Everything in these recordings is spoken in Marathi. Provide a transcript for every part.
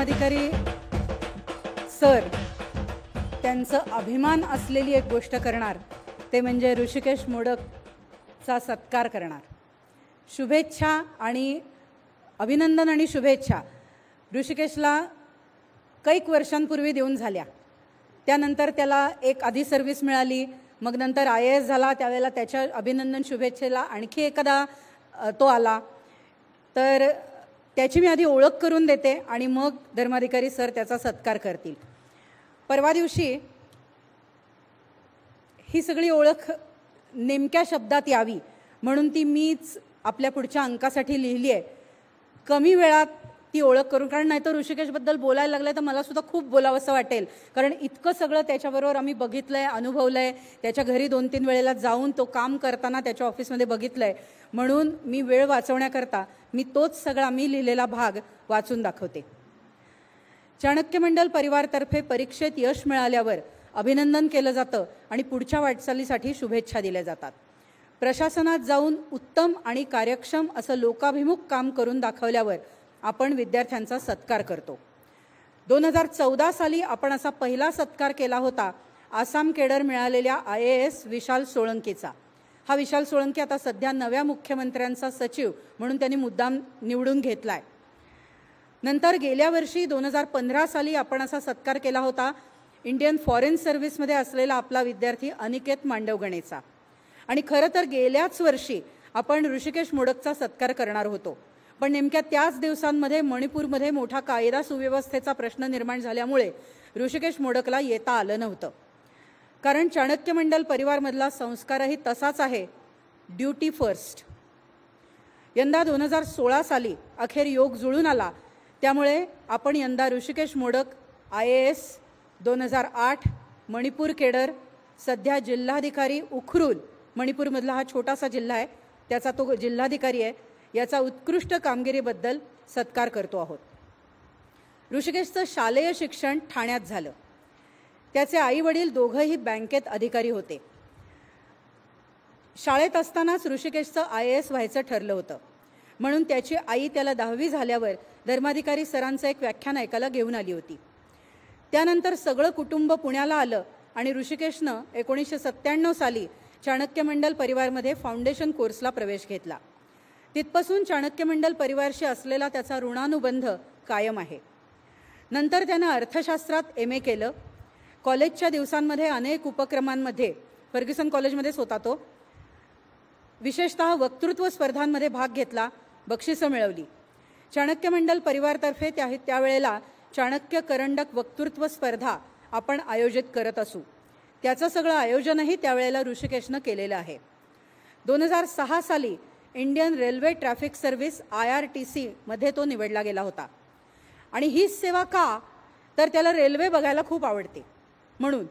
धर्माधिकारी सर त्यांचं अभिमान असलेली एक गोष्ट करणार ते म्हणजे ऋषिकेश मोडकचा सत्कार करणार. शुभेच्छा आणि अभिनंदन आणि शुभेच्छा ऋषिकेशला कैक वर्षांपूर्वी देऊन झाल्या. त्यानंतर त्याला एक आधी सर्व्हिस मिळाली, मग नंतर IAS झाला, त्यावेळेला त्याच्या अभिनंदन शुभेच्छेला आणखी एखादा तो आला. तर त्याची मी आधी ओळख करून देते आणि मग धर्माधिकारी सर त्याचा सत्कार करतील. परवा दिवशी ही सगळी ओळख नेमक्या शब्दात यावी म्हणून ती मीच आपल्या पुढच्या अंकासाठी लिहिली आहे. कमी वेळात ती ओळख करून, कारण नाहीतर ऋषिकेशबद्दल बोलायला लागलं तर मला सुद्धा खूप बोलावंसं वाटेल, कारण इतकं सगळं त्याच्याबरोबर आम्ही बघितलं आहे, अनुभवलं आहे. त्याच्या घरी 2-3 वेळेला जाऊन तो काम करताना त्याच्या ऑफिसमध्ये बघितलं आहे. म्हणून मी वेळ वाचवण्याकरता मी तोच सगळा मी लिहिलेला भाग वाचून दाखवते. चाणक्य मंडल परिवारतर्फे परीक्षेत यश मिळाल्यावर अभिनंदन केलं जातं आणि पुढच्या वाटचालीसाठी शुभेच्छा दिल्या जातात. प्रशासनात जाऊन उत्तम आणि कार्यक्षम असं लोकाभिमुख काम करून दाखवल्यावर आपण विद्यार्थ्यांचा सत्कार करतो. 2014 साली आपण असा पहिला सत्कार केला होता आसाम केडर मिळालेल्या IAS विशाल सोळंकीचा. हा विशाल सोळंकी आता सध्या नव्या मुख्यमंत्र्यांचा सचिव म्हणून त्यांनी मुद्दाम निवडून घेतला आहे. नंतर गेल्या वर्षी 2015 साली आपण असा सत्कार केला होता इंडियन फॉरेन सर्व्हिसमध्ये असलेला आपला विद्यार्थी अनिकेत मांडवगणेचा. आणि खरं तर गेल्याच वर्षी आपण ऋषिकेश मोडकचा सत्कार करणार होतो, पण नेमक्या त्याच दिवसांमध्ये मणिपूरमध्ये मोठा कायदा सुव्यवस्थेचा प्रश्न निर्माण झाल्यामुळे ऋषिकेश मोडकला येता आलं नव्हतं. कारण चाणक्य मंडल परिवारमधला संस्कारही तसाच आहे, ड्युटी फर्स्ट. यंदा 2016 साली अखेर योग जुळून आला, त्यामुळे आपण यंदा ऋषिकेश मोडक IAS 2008 मणिपूर केडर, सध्या जिल्हाधिकारी उखरुल, मणिपूरमधला हा छोटासा जिल्हा आहे त्याचा तो जिल्हाधिकारी आहे, याचा उत्कृष्ट कामगिरीबद्दल सत्कार करतो आहोत. ऋषिकेशचं शालेय शिक्षण ठाण्यात झालं. त्याचे आई वडील दोघंही बँकेत अधिकारी होते. शाळेत असतानाच ऋषिकेशचं IAS व्हायचं ठरलं होतं, म्हणून त्याची आई त्याला 10वी झाल्यावर धर्माधिकारी सरांचं एक व्याख्यान ऐकायला घेऊन आली होती. त्यानंतर सगळं कुटुंब पुण्याला आलं आणि ऋषिकेशनं 1997 साली चाणक्य मंडल परिवारमध्ये फाउंडेशन कोर्सला प्रवेश घेतला. तिथपासून चाणक्य मंडल परिवारशी असलेला त्याचा ऋणानुबंध कायम आहे. नंतर त्यानं अर्थशास्त्रात MA केलं. कॉलेजच्या दिवसांमध्ये अनेक उपक्रमांमध्ये, फर्ग्युसन कॉलेजमध्येच होता तो, विशेषतः वक्तृत्व स्पर्धांमध्ये भाग घेतला, बक्षिसं मिळवली. चाणक्य मंडल परिवारतर्फे त्यावेळेला चाणक्य करंडक वक्तृत्व स्पर्धा आपण आयोजित करत असू. त्याचं सगळं आयोजनही त्यावेळेला ऋषिकेशनं केलेलं आहे. 2006 साली Indian railway traffic service IRTC मध्ये तो निवडला गेला होता. आणि हीच सेवा का, तर त्याला रेल्वे बघायला खूप आवडते म्हणून.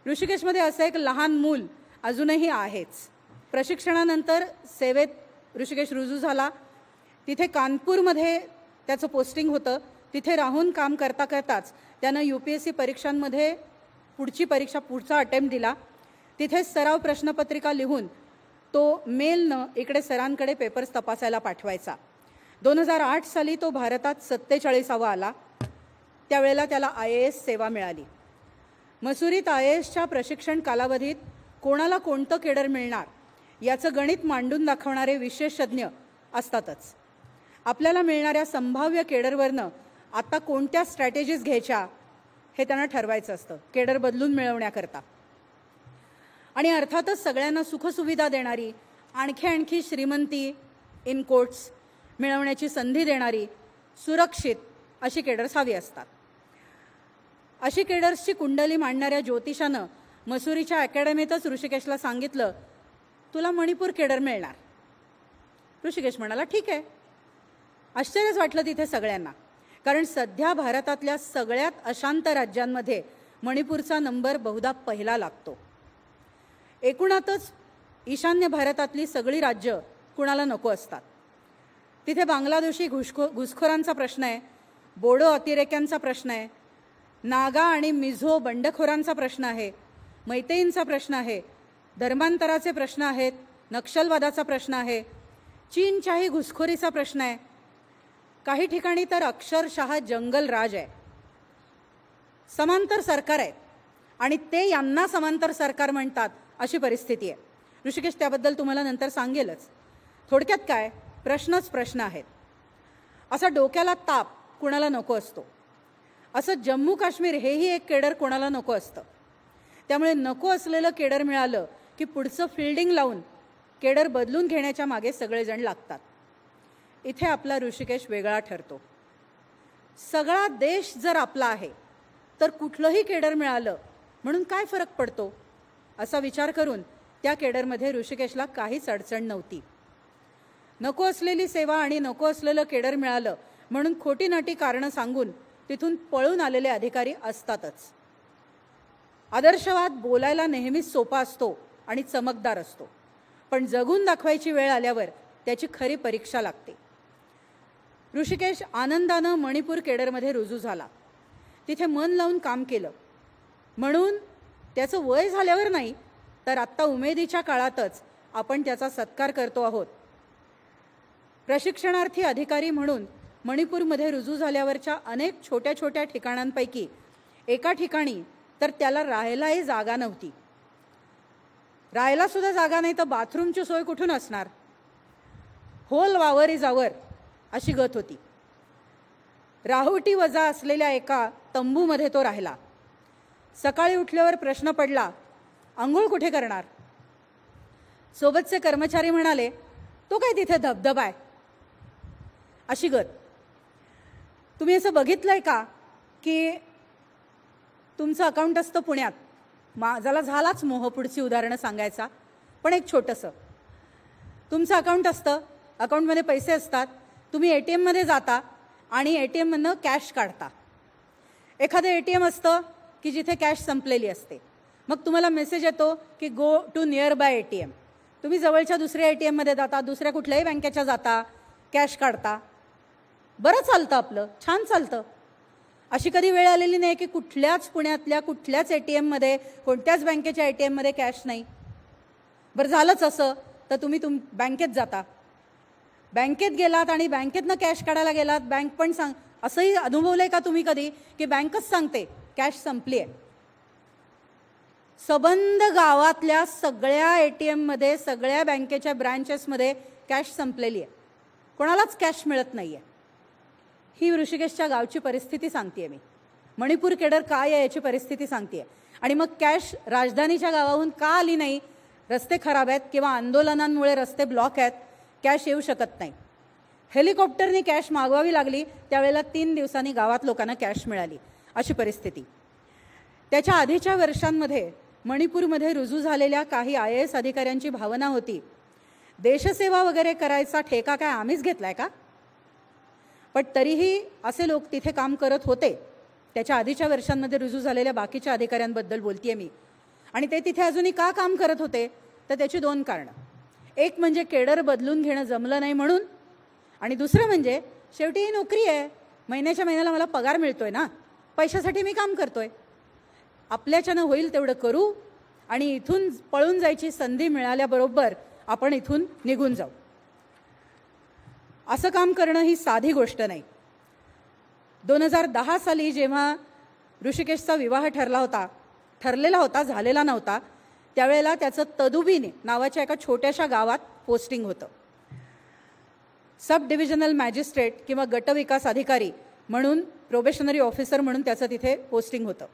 ऋषिकेशमध्ये असं एक लहान मूल अजूनही आहेच. प्रशिक्षणानंतर सेवेत ऋषिकेश रुजू झाला. तिथे कानपूरमध्ये त्याचं पोस्टिंग होतं. तिथे राहून काम करता करताच त्यानं UPSC परीक्षांमध्ये पुढचा अटेम्प्ट दिला. तिथेच सराव प्रश्नपत्रिका लिहून तो मेलनं इकडे सरांकडे पेपर्स तपासायला पाठवायचा. 2008 साली तो भारतात 47वा आला. त्यावेळेला त्याला IAS सेवा मिळाली. मसुरीत IASच्या प्रशिक्षण कालावधीत कोणाला कोणतं केडर मिळणार याचं गणित मांडून दाखवणारे विशेषज्ञ असतातच. आपल्याला मिळणाऱ्या संभाव्य केडरवरनं आता कोणत्या स्ट्रॅटेजीज घ्यायच्या हे त्यांना ठरवायचं असतं केडर बदलून मिळवण्याकरता. आणि अर्थातच सगळ्यांना सुखसुविधा देणारी, आणखी श्रीमंती इन कोट्स मिळवण्याची संधी देणारी, सुरक्षित अशी केडर्स हवी असतात. अशी केडर्सची कुंडली मांडणाऱ्या ज्योतिषानं मसुरीच्या अकॅडमीतच ऋषिकेशला सांगितलं, तुला मणिपूर केडर मिळणार. ऋषिकेश म्हणाला ठीक आहे. आश्चर्यच वाटलं तिथे सगळ्यांना, कारण सध्या भारतातल्या सगळ्यात अशांत राज्यांमध्ये मणिपूरचा नंबर बहुधा पहिला लागतो. एकूणातच ईशान्य भारतातली सगळी राज्य कुणाला नको असतात. तिथे बांगलादेशी घुसखोरांचा प्रश्न आहे, बोडो अतिरेक्यांचा प्रश्न आहे, नागा आणि मिझो बंडखोरांचा प्रश्न आहे, मैतेईंचा प्रश्न आहे, धर्मांतराचे प्रश्न आहेत, नक्षलवादाचा प्रश्न आहे, चीनच्याही घुसखोरीचा प्रश्न आहे. काही ठिकाणी तर अक्षरशः जंगल राज आहे. समांतर सरकार आहे आणि ते यांना समांतर सरकार म्हणतात अशी परिस्थिती आहे. ऋषिकेश त्याबद्दल तुम्हाला नंतर सांगेलच. थोडक्यात काय, प्रश्नच प्रश्न आहेत. असा डोक्याला ताप कुणाला नको असतो. असं जम्मू काश्मीर हेही एक केडर कोणाला नको असतं. त्यामुळे नको असलेलं केडर मिळालं की पुढचं फिल्डिंग लावून केडर बदलून घेण्याच्या मागे सगळेजण लागतात. इथे आपला ऋषिकेश वेगळा ठरतो. सगळा देश जर आपला आहे तर कुठलंही केडर मिळालं म्हणून काय फरक पडतो असा विचार करून त्या केडरमध्ये ऋषिकेशला काहीच अडचण नव्हती. नको असलेली सेवा आणि नको असलेलं केडर मिळालं म्हणून खोटी नाटी कारणं सांगून तिथून पळून आलेले अधिकारी असतातच. आदर्शवाद बोलायला नेहमीच सोपा असतो आणि चमकदार असतो, पण जगून दाखवायची वेळ आल्यावर त्याची खरी परीक्षा लागते. ऋषिकेश आनंदानं मणिपूर केडरमध्ये रुजू झाला. तिथे मन लावून काम केलं म्हणून त्याचं वय झाल्यावर नाही तर आत्ता उमेदीच्या काळातच आपण त्याचा सत्कार करतो आहोत. प्रशिक्षणार्थी अधिकारी म्हणून मणिपूरमध्ये रुजू झाल्यावरच्या अनेक छोट्या छोट्या ठिकाणांपैकी एका ठिकाणी तर त्याला राहायलाही जागा नव्हती. राहायला सुद्धा जागा नाही तर बाथरूमची सोय कुठून असणार. होल वावर इज आवर अशी गत होती. राहुटी वजा असलेल्या एका तंबूमध्ये तो राहिला. सकाळी उठल्यावर प्रश्न पडला, अंघोळ कुठे करणार. सोबतचे कर्मचारी म्हणाले, तो काय तिथे धबधबा आहे अशी गत. तुम्ही असं बघितलंय का की तुमचं अकाउंट असतं पुण्यात. माझाला झालाच मोह पुढची उदाहरणं सांगायचा, पण एक छोटंसं. तुमचं अकाउंट असतं, अकाउंटमध्ये पैसे असतात, तुम्ही ATMमध्ये जाता आणि ATMमधनं कॅश काढता. एखादं ATM असतं की जिथे कॅश संपलेली असते. मग तुम्हाला मेसेज येतो की go to nearby ATM. तुम्ही जवळच्या दुसऱ्या ATMमध्ये जाता, दुसऱ्या कुठल्याही बँकेच्या जाता, कॅश काढता. बरं चालतं, आपलं छान चालतं. अशी कधी वेळ आलेली नाही की कुठल्याच पुण्यातल्या कुठल्याच ATMमध्ये, कोणत्याच बँकेच्या ATMमध्ये कॅश नाही. बरं झालंच असं तर तुम्ही बँकेत जाता. बँकेत गेलात आणि बँकेतनं कॅश काढायला गेलात, बँक पण असंही अनुभवलंय का तुम्ही कधी की बँकच सांगते कॅश संपली आहे. सबंध गावातल्या सगळ्या ATMमध्ये, सगळ्या बँकेच्या ब्रँचेसमध्ये कॅश संपलेली आहे. कोणालाच कॅश मिळत नाही आहे. ही ऋषिकेशच्या गावची परिस्थिती सांगते मी. मणिपूर केडर काय आहे याची परिस्थिती सांगते. आणि मग कॅश राजधानीच्या गावाहून का आली नाही. रस्ते खराब आहेत किंवा आंदोलनांमुळे रस्ते ब्लॉक आहेत, कॅश येऊ शकत नाही. हेलिकॉप्टरनी कॅश मागवावी लागली, त्यावेळेला 3 दिवसांनी गावात लोकांना कॅश मिळाली अशी परिस्थिती. त्याच्या आधीच्या वर्षांमध्ये मणिपूरमध्ये रुजू झालेल्या काही IAS अधिकाऱ्यांची भावना होती, देशसेवा वगैरे करायचा ठेका काय आम्हीच घेतलाय का. पण तरीही असे लोक तिथे काम करत होते. त्याच्या आधीच्या वर्षांमध्ये रुजू झालेल्या बाकीच्या अधिकाऱ्यांबद्दल बोलतेय मी. आणि ते तिथे अजूनही का काम करत होते तर त्याची 2 कारणं. एक म्हणजे केडर बदलून घेणं जमलं नाही म्हणून, आणि दुसरं म्हणजे शेवटी ही नोकरी आहे, महिन्याच्या महिन्याला मला पगार मिळतोय ना, पैशासाठी मी काम करतोय, आपल्याच्यानं होईल तेवढं करू आणि इथून पळून जायची संधी मिळाल्याबरोबर आपण इथून निघून जाऊ. असं काम करणं ही साधी गोष्ट नाही. 2010 साली जेव्हा ऋषिकेशचा विवाह ठरलेला होता, झालेला नव्हता, त्यावेळेला त्याचं तदुबीने नावाच्या एका छोट्याशा गावात पोस्टिंग होतं. सब डिव्हिजनल मॅजिस्ट्रेट किंवा गटविकास अधिकारी म्हणून, प्रोबेशनरी ऑफिसर म्हणून त्याचं तिथे पोस्टिंग होतं.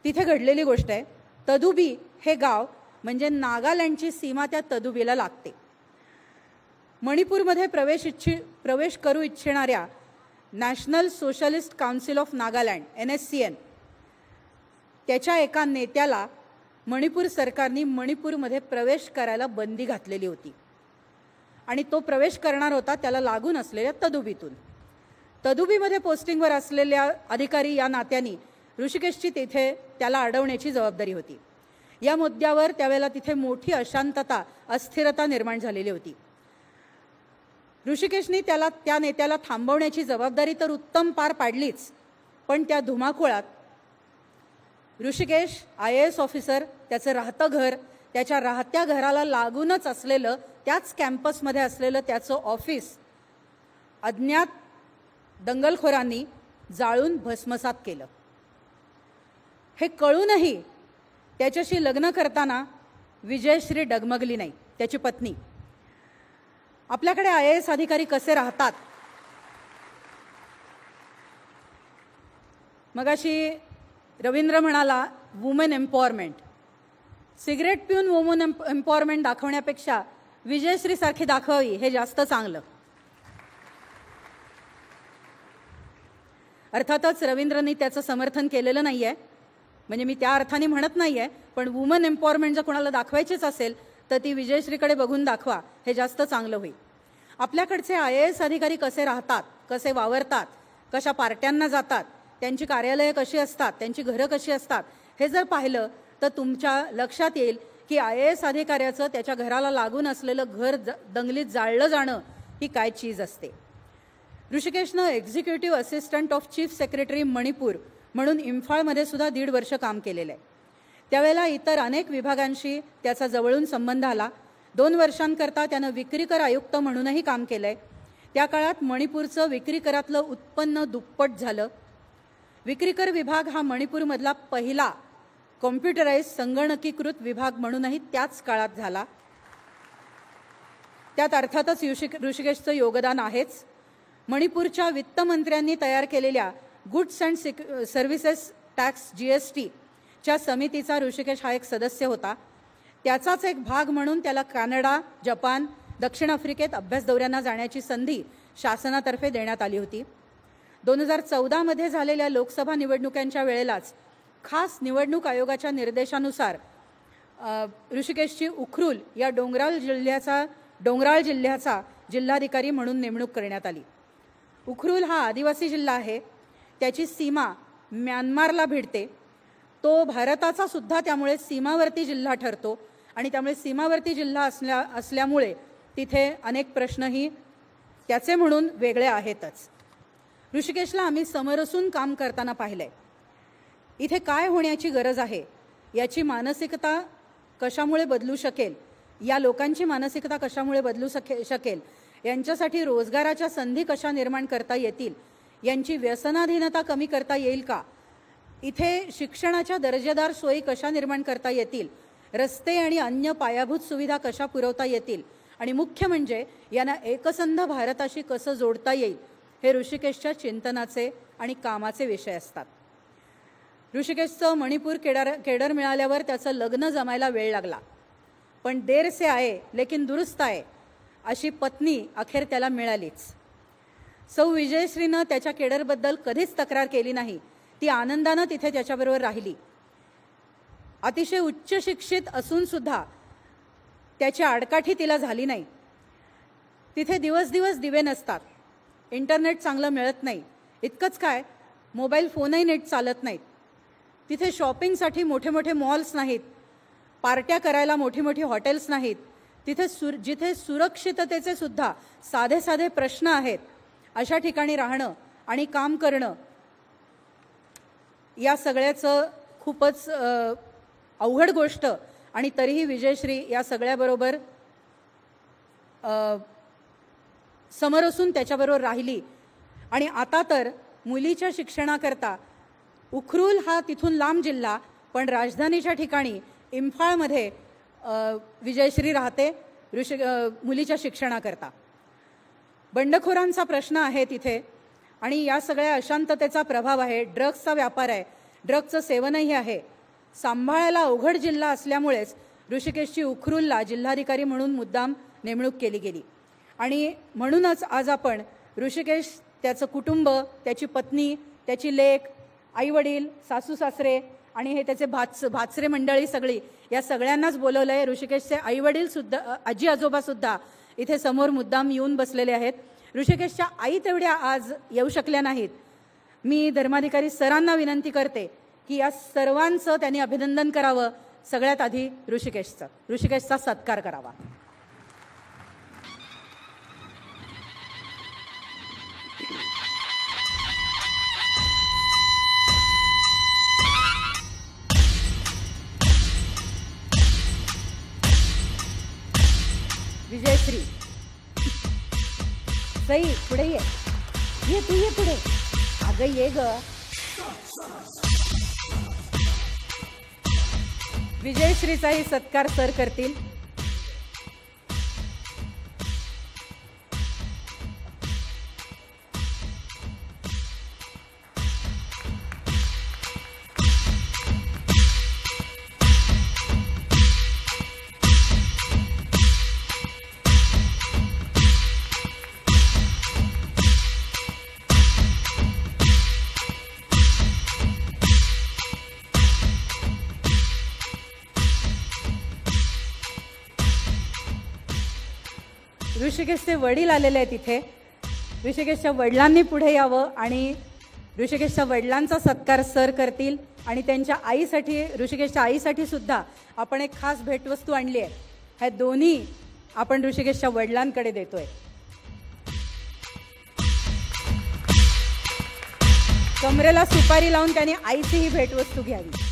तिथे घडलेली गोष्ट आहे. तदुबी हे गाव म्हणजे नागालँडची सीमा त्या तदुबीला लागते. मणिपूरमध्ये प्रवेश करू इच्छिणाऱ्या national socialist council of Nagaland NSCN त्याच्या एका नेत्याला मणिपूर सरकारने मणिपूरमध्ये प्रवेश करायला बंदी घातलेली होती आणि तो प्रवेश करणार होता त्याला लागून असलेल्या तदुबीतून. तदुबीमध्ये पोस्टिंगवर असलेल्या अधिकारी या नात्याने ऋषिकेशची तिथे त्याला अडवण्याची जबाबदारी होती. या मुद्द्यावर त्यावेळेला तिथे मोठी अशांतता, अस्थिरता निर्माण झालेली होती. ऋषिकेशने त्या नेत्याला थांबवण्याची जबाबदारी तर उत्तम पार पाडलीच, पण त्या धुमाकूळात ऋषिकेश IAS ऑफिसर, त्याचं राहतं घर, त्याच्या राहत्या घराला लागूनच असलेलं, त्याच कॅम्पसमध्ये असलेलं त्याचं ऑफिस अज्ञात दंगलखोरांनी जाळून भस्मसात केलं. हे कळूनही त्याच्याशी लग्न करताना विजयश्री डगमगली नाही, त्याची पत्नी. आपल्याकडे IAS अधिकारी कसे राहतात? मगाशी रवींद्र म्हणाला वुमेन एम्पॉवरमेंट. सिगरेट पिऊन वुमन एम्पॉवरमेंट दाखवण्यापेक्षा विजयश्री सारखी दाखवावी हे जास्त चांगलं. अर्थातच रवींद्रनी त्याचं समर्थन केलेलं नाही आहे, म्हणजे मी त्या अर्थाने म्हणत नाही आहे, पण वुमन एम्पॉवरमेंट जर कोणाला दाखवायचीच असेल तर ती विजयश्रीकडे बघून दाखवा, हे जास्त चांगलं होईल. आपल्याकडचे IAS अधिकारी कसे राहतात, कसे वावरतात, कशा पार्ट्यांना जातात, त्यांची कार्यालयं कशी असतात, त्यांची घरं कशी असतात, हे जर पाहिलं तर तुमच्या लक्षात येईल की IAS अधिकाऱ्याचं त्याच्या घराला लागून असलेलं घर दंगलीत जाळलं जाणं ही काय चीज असते. ऋषिकेशनं executive assistant of chief secretary Manipur म्हणून इम्फाळमध्ये सुद्धा 1.5 वर्ष काम केलेलं आहे. त्यावेळेला इतर अनेक विभागांशी त्याचा जवळून संबंध आला. 2 वर्षांकरता त्यानं विक्रीकर आयुक्त म्हणूनही काम केलं आहे. त्या काळात मणिपूरचं विक्रीकरातलं उत्पन्न दुप्पट झालं. विक्रीकर विभाग हा मणिपूरमधला पहिला कॉम्प्युटराइज संगणकीकृत विभाग म्हणूनही त्याच काळात झाला. त्यात अर्थातच ऋषिकेशचं योगदान आहेच. मणिपूरच्या वित्तमंत्र्यांनी तयार केलेल्या goods and services tax GST च्या समितीचा ऋषिकेश हा एक सदस्य होता. त्याचाच एक भाग म्हणून त्याला कॅनडा, जपान, दक्षिण आफ्रिकेत अभ्यास दौऱ्यांना जाण्याची संधी शासनातर्फे देण्यात आली होती. 2014 मध्ये झालेल्या लोकसभा निवडणुकांच्या वेळेलाच खास निवडणूक आयोगाच्या निर्देशानुसार ऋषिकेशची उखरुल या डोंगराळ जिल्ह्याचा जिल्हाधिकारी म्हणून नेमणूक करण्यात आली. उखरुल हा आदिवासी जिल्हा आहे. त्याची सीमा म्यानमारला भिडते. तो भारताचा सुद्धा त्यामुळे सीमावर्ती जिल्हा ठरतो आणि त्यामुळे सीमावर्ती जिल्हा असल्यामुळे तिथे अनेक प्रश्नही त्याचे म्हणून वेगळे आहेतच. ऋषिकेशला आम्ही समरसून काम करताना पाहिलंय. इथे काय होण्याची गरज आहे, याची मानसिकता कशामुळे बदलू शकेल, या लोकांची मानसिकता कशामुळे बदलू शकेल, यांच्यासाठी रोजगाराच्या संधी कशा निर्माण करता येतील, यांची व्यसनाधीनता कमी करता येईल का, इथे शिक्षणाच्या दर्जेदार सोयी कशा निर्माण करता येतील, रस्ते आणि अन्य पायाभूत सुविधा कशा पुरवता येतील आणि मुख्य म्हणजे यांना एकसंध भारताशी कसं जोडता येईल, हे ऋषिकेशच्या चिंतनाचे आणि कामाचे विषय असतात. ऋषिकेशचं मणिपूर केडर मिळाल्यावर त्याचं लग्न जमायला वेळ लागला, पण देर से आये लेकिन दुरुस्त आहे अशी पत्नी अखेर त्याला मिळालीच. सौ विजयश्रीनं त्याच्या केडरबद्दल कधीच तक्रार केली नाही. ती आनंदानं तिथे त्याच्याबरोबर राहिली. अतिशय उच्च शिक्षित असून सुद्धा त्याची आडकाठी तिला झाली नाही. तिथे दिवस दिवे नसतात, इंटरनेट चांगलं मिळत नाही. इतकंच काय, मोबाईल फोनही नीट चालत नाहीत. तिथे शॉपिंगसाठी मोठे मोठे मॉल्स नाहीत, पार्ट्या करायला मोठी मोठी हॉटेल्स नाहीत. तिथे जिथे सुरक्षिततेचे सुद्धा साधे साधे प्रश्न आहेत, अशा ठिकाणी राहणं आणि काम करणं या सगळ्याचं खूपच अवघड गोष्ट. आणि तरीही विजयश्री या सगळ्याबरोबर समरसून त्याच्याबरोबर राहिली. आणि आता तर मुलीच्या शिक्षणाकरता उखरुल हा तिथून लांब जिल्हा, पण राजधानीच्या ठिकाणी इम्फाळमध्ये विजयश्री राहते मुलीच्या शिक्षणाकरता. बंडखोरांचा प्रश्न आहे तिथे आणि या सगळ्या अशांततेचा प्रभाव आहे. ड्रग्सचा व्यापार आहे, ड्रग्सचं सेवनही आहे. सांभाळायला अवघड जिल्हा असल्यामुळेच ऋषिकेशची उखरुलला जिल्हाधिकारी म्हणून मुद्दाम नेमणूक केली गेली. आणि म्हणूनच आज आपण ऋषिकेश, त्याचं कुटुंब, त्याची पत्नी, त्याची लेक, आईवडील, सासू सासरे आणि हे त्याचे भाचरे मंडळी सगळी, या सगळ्यांनाच बोलवलं आहे. ऋषिकेशचे आईवडील सुद्धा, आजी आजोबा सुद्धा इथे समोर मुद्दाम येऊन बसलेले आहेत. ऋषिकेशच्या आई तेवढ्या आज येऊ शकल्या नाहीत. मी धर्माधिकारी सरांना विनंती करते की या सर्वांचं त्यांनी अभिनंदन करावं. सगळ्यात आधी ऋषिकेशचा सत्कार करावा. विजयश्री, सई पुढे ये. ये तू ये पुढे. अगं ये ग. विजयश्रीचाही सत्कार सर करतील. ऋषिकेशचे वडील आलेले आहेत इथे. ऋषिकेशच्या वडिलांनी पुढे यावं आणि ऋषिकेशच्या वडिलांचा सत्कार सर करतील. आणि त्यांच्या आईसाठी, ऋषिकेशच्या आईसाठी सुद्धा आपण एक खास भेटवस्तू आणली आहे. ह्या दोन्ही आपण ऋषिकेशच्या वडिलांकडे देतोय. कमरेला सुपारी लावून त्याने आईची ही भेटवस्तू घ्यावी.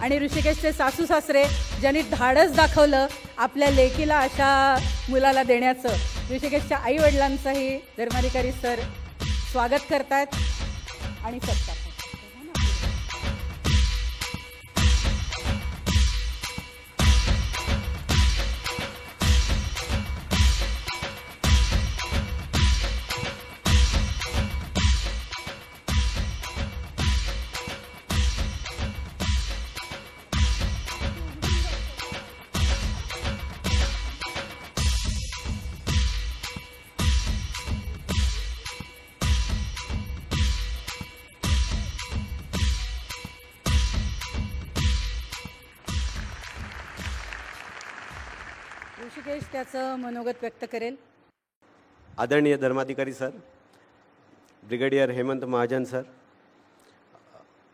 आणि ऋषिकेशचे सासू सासरे ज्यांनी धाडस दाखवलं आपल्या लेकीला अशा मुलाला देण्याचं, ऋषिकेशच्या आई वडिलांचंही धर्माधिकारी सर स्वागत करतायत आणि सत्कार. ऋषिकेश त्याचं मनोगत व्यक्त करेल. आदरणीय Dharmadhikari sir, brigadier Hemant Mahajan sir,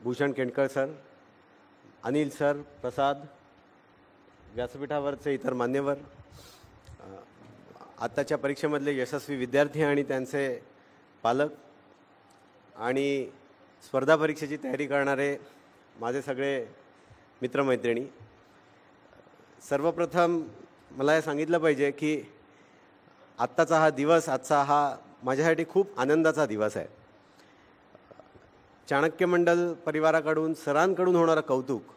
Bhushan Kendkar sir, Anil sir, Prasad, व्यासपीठावरचे इतर मान्यवर, आत्ताच्या परीक्षेमधले यशस्वी विद्यार्थी आणि त्यांचे पालक आणि स्पर्धा परीक्षेची तयारी करणारे माझे सगळे मित्रमैत्रिणी, सर्वप्रथम मला हे सांगितलं पाहिजे की आत्ताचा हा दिवस, आजचा हा माझ्यासाठी खूप आनंदाचा दिवस आहे. चाणक्य मंडल परिवाराकडून, सरांकडून होणारं कौतुक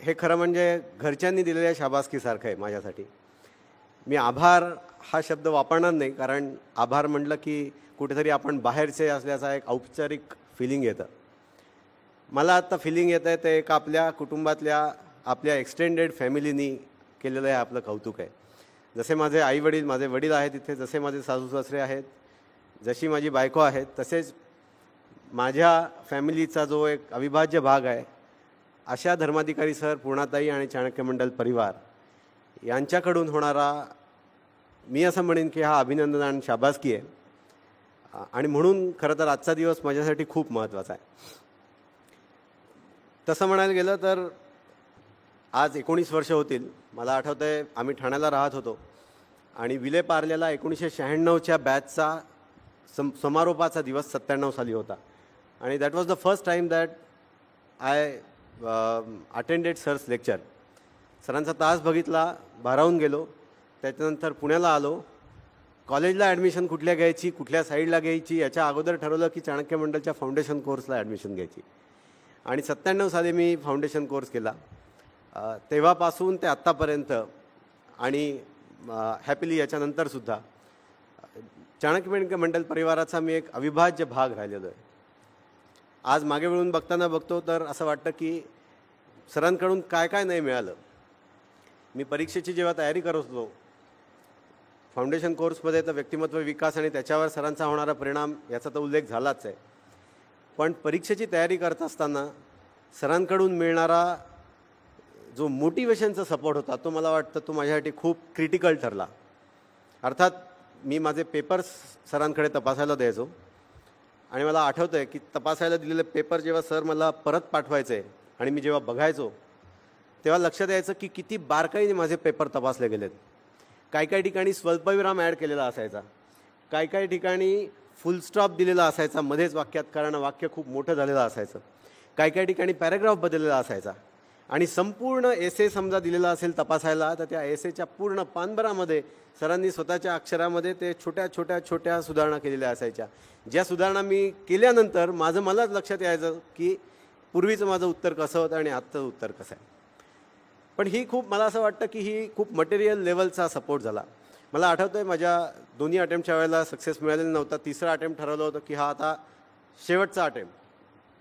हे खरं म्हणजे घरच्यांनी दिलेल्या शाबासकीसारखं आहे माझ्यासाठी. मी आभार हा शब्द वापरणार नाही, कारण आभार म्हटलं की कुठेतरी आपण बाहेरचे असल्याचा एक औपचारिक फिलिंग येतं. मला आत्ता फिलिंग येतं आहे ते एक आपल्या कुटुंबातल्या, आपल्या एक्सटेंडेड फॅमिलीनी केलेलं आहे आपलं कौतुक आहे. जसे माझे आईवडील, माझे वडील आहेत इथे, जसे माझे सासू सासरे आहेत, जशी माझी बायको आहेत, तसेच माझ्या फॅमिलीचा जो एक अविभाज्य भाग आहे, अशा धर्माधिकारी सर, पूर्णाताई आणि चाणक्य मंडल परिवार यांच्याकडून होणारा, मी असं म्हणेन की हा अभिनंदन आणि शाबासकी आहे. आणि म्हणून खरं तर आजचा दिवस माझ्यासाठी खूप महत्त्वाचा आहे. तसं म्हणायला गेलं तर आज 19 वर्ष होतील. मला आठवतं आहे आम्ही ठाण्याला राहत होतो आणि विलेपार्ल्याला 1996च्या बॅचचा समारोपाचा दिवस 97 साली होता. आणि that was the first time that I attended सर्स लेक्चर. सरांचा तास बघितला, भारावून गेलो. त्याच्यानंतर पुण्याला आलो. कॉलेजला ॲडमिशन कुठल्या घ्यायची, कुठल्या साईडला घ्यायची याच्या अगोदर ठरवलं की चाणक्य मंडलच्या फाउंडेशन कोर्सला ॲडमिशन घ्यायची. आणि 97 साली मी फाउंडेशन कोर्स केला. तेव्हापासून ते आत्तापर्यंत आणि हॅपीली याच्यानंतरसुद्धा चाणक्य मंडल परिवाराचा मी एक अविभाज्य भाग राहिलेलो आहे. आज मागे वळून बघतो तर असं वाटतं की सरांकडून काय काय नाही मिळालं. मी परीक्षेची जेव्हा तयारी करत होतो, फाउंडेशन कोर्समध्ये तर व्यक्तिमत्व विकास आणि त्याच्यावर सरांचा होणारा परिणाम याचा तर उल्लेख झालाच आहे. पण परीक्षेची तयारी करत असताना सरांकडून मिळणारा जो मोटिवेशनचा सपोर्ट होता, तो मला वाटतं तो माझ्यासाठी खूप क्रिटिकल ठरला. अर्थात मी माझे पेपर्स सरांकडे तपासायला द्यायचो आणि मला आठवतं आहे की तपासायला दिलेले पेपर जेव्हा सर मला परत पाठवायचे आणि मी जेव्हा बघायचो तेव्हा लक्षात यायचं की किती बारकाईने माझे पेपर तपासले गेलेत. काही ठिकाणी स्वल्पविराम ॲड केलेला असायचा, काही ठिकाणी फुल स्टॉप दिलेला असायचा मध्येच वाक्यात, कारण वाक्य खूप मोठं झालेलं असायचं. काही ठिकाणी पॅराग्राफ बदललेला असायचा. आणि संपूर्ण एसे समजा दिलेला असेल तपासायला, तर त्या एसेच्या पूर्ण पानभरामध्ये सरांनी स्वतःच्या अक्षरामध्ये ते छोट्या छोट्या छोट्या सुधारणा केलेल्या असायच्या. ज्या सुधारणा मी केल्यानंतर मलाच लक्षात यायचं की पूर्वीचं माझं उत्तर कसं होतं आणि आजचं उत्तर कसं आहे. पण ही मला असं वाटतं की ही खूप मटेरियल लेवलचा सपोर्ट झाला. मला आठवतं आहे माझ्या दोन्ही अटेम्प्टच्या वेळेला सक्सेस मिळालेला नव्हता. तिसरा अटेम्प्ट ठरवलं होतं की हा आता शेवटचा अटेम्प्ट,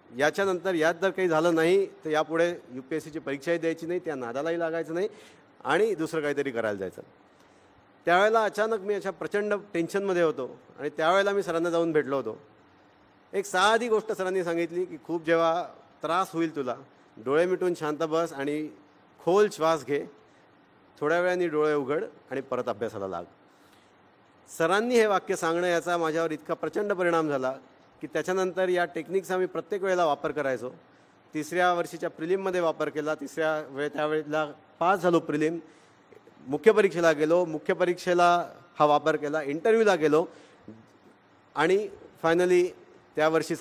याच्यानंतर यात जर काही झालं नाही तर यापुढे UPSCची परीक्षाही द्यायची नाही, त्या नादालाही लागायचं नाही आणि दुसरं काहीतरी करायला जायचं. त्यावेळेला अचानक मी अशा प्रचंड टेन्शनमध्ये होतो आणि त्यावेळेला मी सरांना जाऊन भेटलो होतो. एक साधी गोष्ट सरांनी सांगितली की खूप जेव्हा त्रास होईल तुला, डोळे मिटून शांत बस आणि खोल श्वास घे, थोड्या वेळाने डोळे उघड आणि परत अभ्यासाला लाग. सरांनी हे वाक्य सांगणं याचा माझ्यावर इतका प्रचंड परिणाम झाला की त्याच्यानंतर या टेक्निकचा मी प्रत्येक वेळेला वापर करायचो. तिसऱ्या वर्षीच्या प्रिलिममध्ये वापर केला. त्यावेळेला पास झालो प्रिलिम, मुख्य परीक्षेला गेलो, मुख्य परीक्षेला हा वापर केला, इंटरव्ह्यूला गेलो आणि फायनली त्या वर्षी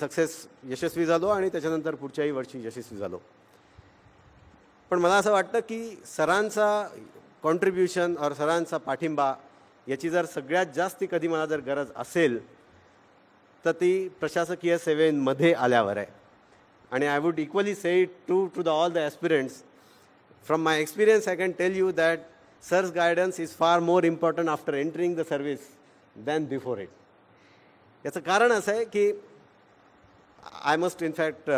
यशस्वी झालो आणि त्याच्यानंतर पुढच्याही वर्षी यशस्वी झालो. पण मला असं वाटतं की सरांचा कॉन्ट्रीब्युशन और सरांचा पाठिंबा याची जर सगळ्यात जास्ती कधी मला जर गरज असेल तर ती प्रशासकीय सेवेमध्ये आल्यावर आहे. आणि I would equally say it to the all the aspirants. From my experience I can tell you that sir's guidance is far more important after entering the service than before it. याचं कारण असं आहे की I must in fact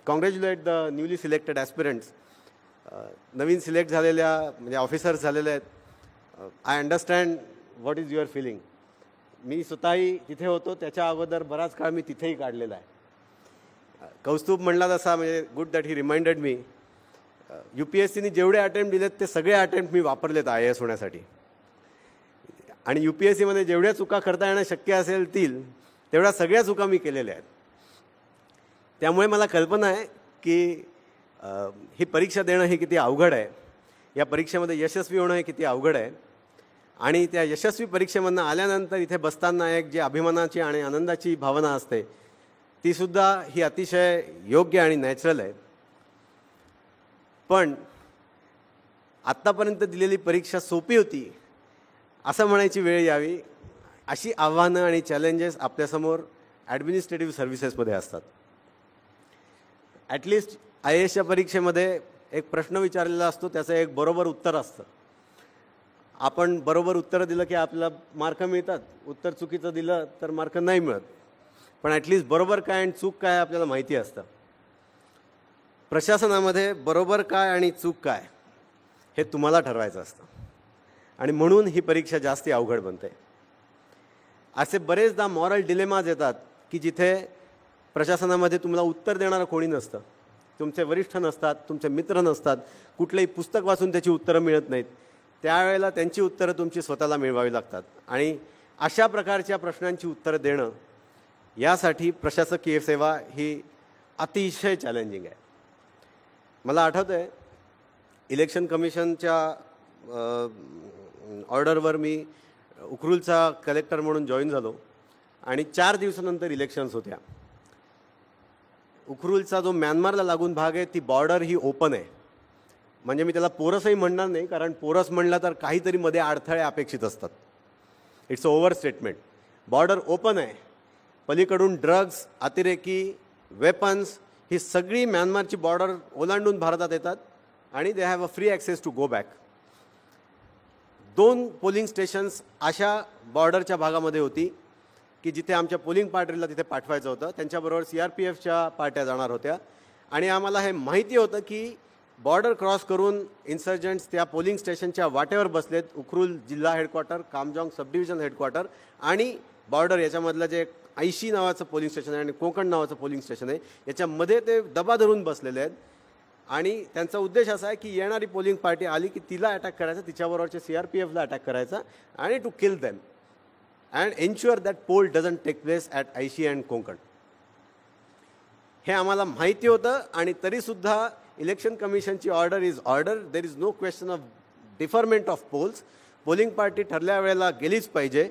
congratulate the newly selected aspirants. नवीन सिलेक्ट झालेल्या म्हणजे ऑफिसर्स झालेले आहेत. I understand what is your feeling. मी स्वतःही तिथे होतो, त्याच्या अगोदर बराच काळ मी तिथेही काढलेला आहे. कौस्तुभ म्हणला तसा म्हणजे good that he reminded me. UPSCने जेवढे अटेम्प्ट दिलेत ते सगळे अटेम्प्ट मी वापरलेत IAS होण्यासाठी. आणि UPSCमध्ये जेवढ्या चुका करता येणं शक्य असेल तेवढ्या सगळ्या चुका मी केलेल्या आहेत. त्यामुळे मला कल्पना आहे की ही परीक्षा देणं हे किती अवघड आहे, या परीक्षेमध्ये यशस्वी होणं हे किती अवघड आहे. आणि त्या यशस्वी परीक्षेमधनं आल्यानंतर इथे बसताना एक जी अभिमानाची आणि आनंदाची भावना असते तीसुद्धा ही अतिशय योग्य आणि नॅचरल आहे. पण आत्तापर्यंत दिलेली परीक्षा सोपी होती असं म्हणायची वेळ यावी, अशी आव्हानं आणि चॅलेंजेस आपल्यासमोर ॲडमिनिस्ट्रेटिव्ह सर्व्हिसेसमध्ये असतात. ॲटलिस्ट IASच्या परीक्षेमध्ये एक प्रश्न विचारलेला असतो, त्याचं एक बरोबर उत्तर असतं. आपण बरोबर उत्तर दिलं की आपल्याला मार्क मिळतात, उत्तर चुकीचं दिलं तर मार्क नाही मिळत. पण ॲटलिस्ट बरोबर काय आणि चूक काय आपल्याला माहिती असतं. प्रशासनामध्ये बरोबर काय आणि चूक काय हे तुम्हाला ठरवायचं असतं आणि म्हणून ही परीक्षा जास्ती अवघड बनते. असे बरेचदा मॉरल डिलेमाज येतात की जिथे प्रशासनामध्ये तुम्हाला उत्तर देणारं कोणी नसतं, तुमचे वरिष्ठ नसतात, तुमचे मित्र नसतात, कुठलंही पुस्तक वाचून त्याची उत्तरं मिळत नाहीत. त्यावेळेला त्यांची उत्तरं तुमची स्वतःला मिळवावी लागतात. आणि अशा प्रकारच्या प्रश्नांची उत्तरं देणं यासाठी प्रशासकीय सेवा ही अतिशय चॅलेंजिंग आहे. मला आठवतं आहे इलेक्शन कमिशनच्या ऑर्डरवर मी उखरुलचा कलेक्टर म्हणून जॉईन झालो आणि 4 दिवसानंतर इलेक्शन्स होत्या. उखरुलचा जो म्यानमारला लागून भाग आहे ती बॉर्डर ही ओपन आहे. म्हणजे मी त्याला पोरसही म्हणणार नाही, कारण पोरस म्हणलं तर काहीतरी मध्ये अडथळे अपेक्षित असतात. It's over statement. Border open आहे. पलीकडून ड्रग्ज, अतिरेकी, वेपन्स ही सगळी म्यानमारची बॉर्डर ओलांडून भारतात येतात आणि they have a free access to go back. 2 polling stations अशा बॉर्डरच्या भागामध्ये होती की जिथे आमच्या पोलिंग पार्टीला तिथे पाठवायचं होतं. त्यांच्याबरोबर CRPFच्या पार्ट्या जाणार होत्या आणि आम्हाला हे माहिती होतं की बॉर्डर क्रॉस करून इन्सर्जंट्स त्या पोलिंग स्टेशनच्या वाटेवर बसलेत. उखरुल जिल्हा हेडक्वार्टर, कामजांग सब डिव्हिजन हेडक्वार्टर आणि बॉर्डर याच्यामधलं जे 80 नावाचं पोलिंग स्टेशन आहे आणि कोकण नावाचं पोलिंग स्टेशन आहे याच्यामध्ये ते दबा धरून बसलेले आहेत. आणि त्यांचा उद्देश असा आहे की येणारी पोलिंग पार्टी आली की तिला अटॅक करायचा, तिच्याबरोबरच्या CRPFला अटॅक करायचा आणि to kill them and ensure that poll doesn't take place at ऐशी अँड कोकण. हे आम्हाला माहिती होतं आणि तरीसुद्धा इलेक्शन कमिशनची order is order. There is no question of deferment of polls. Polling party ठरल्या वेळेला गेलीच पाहिजे.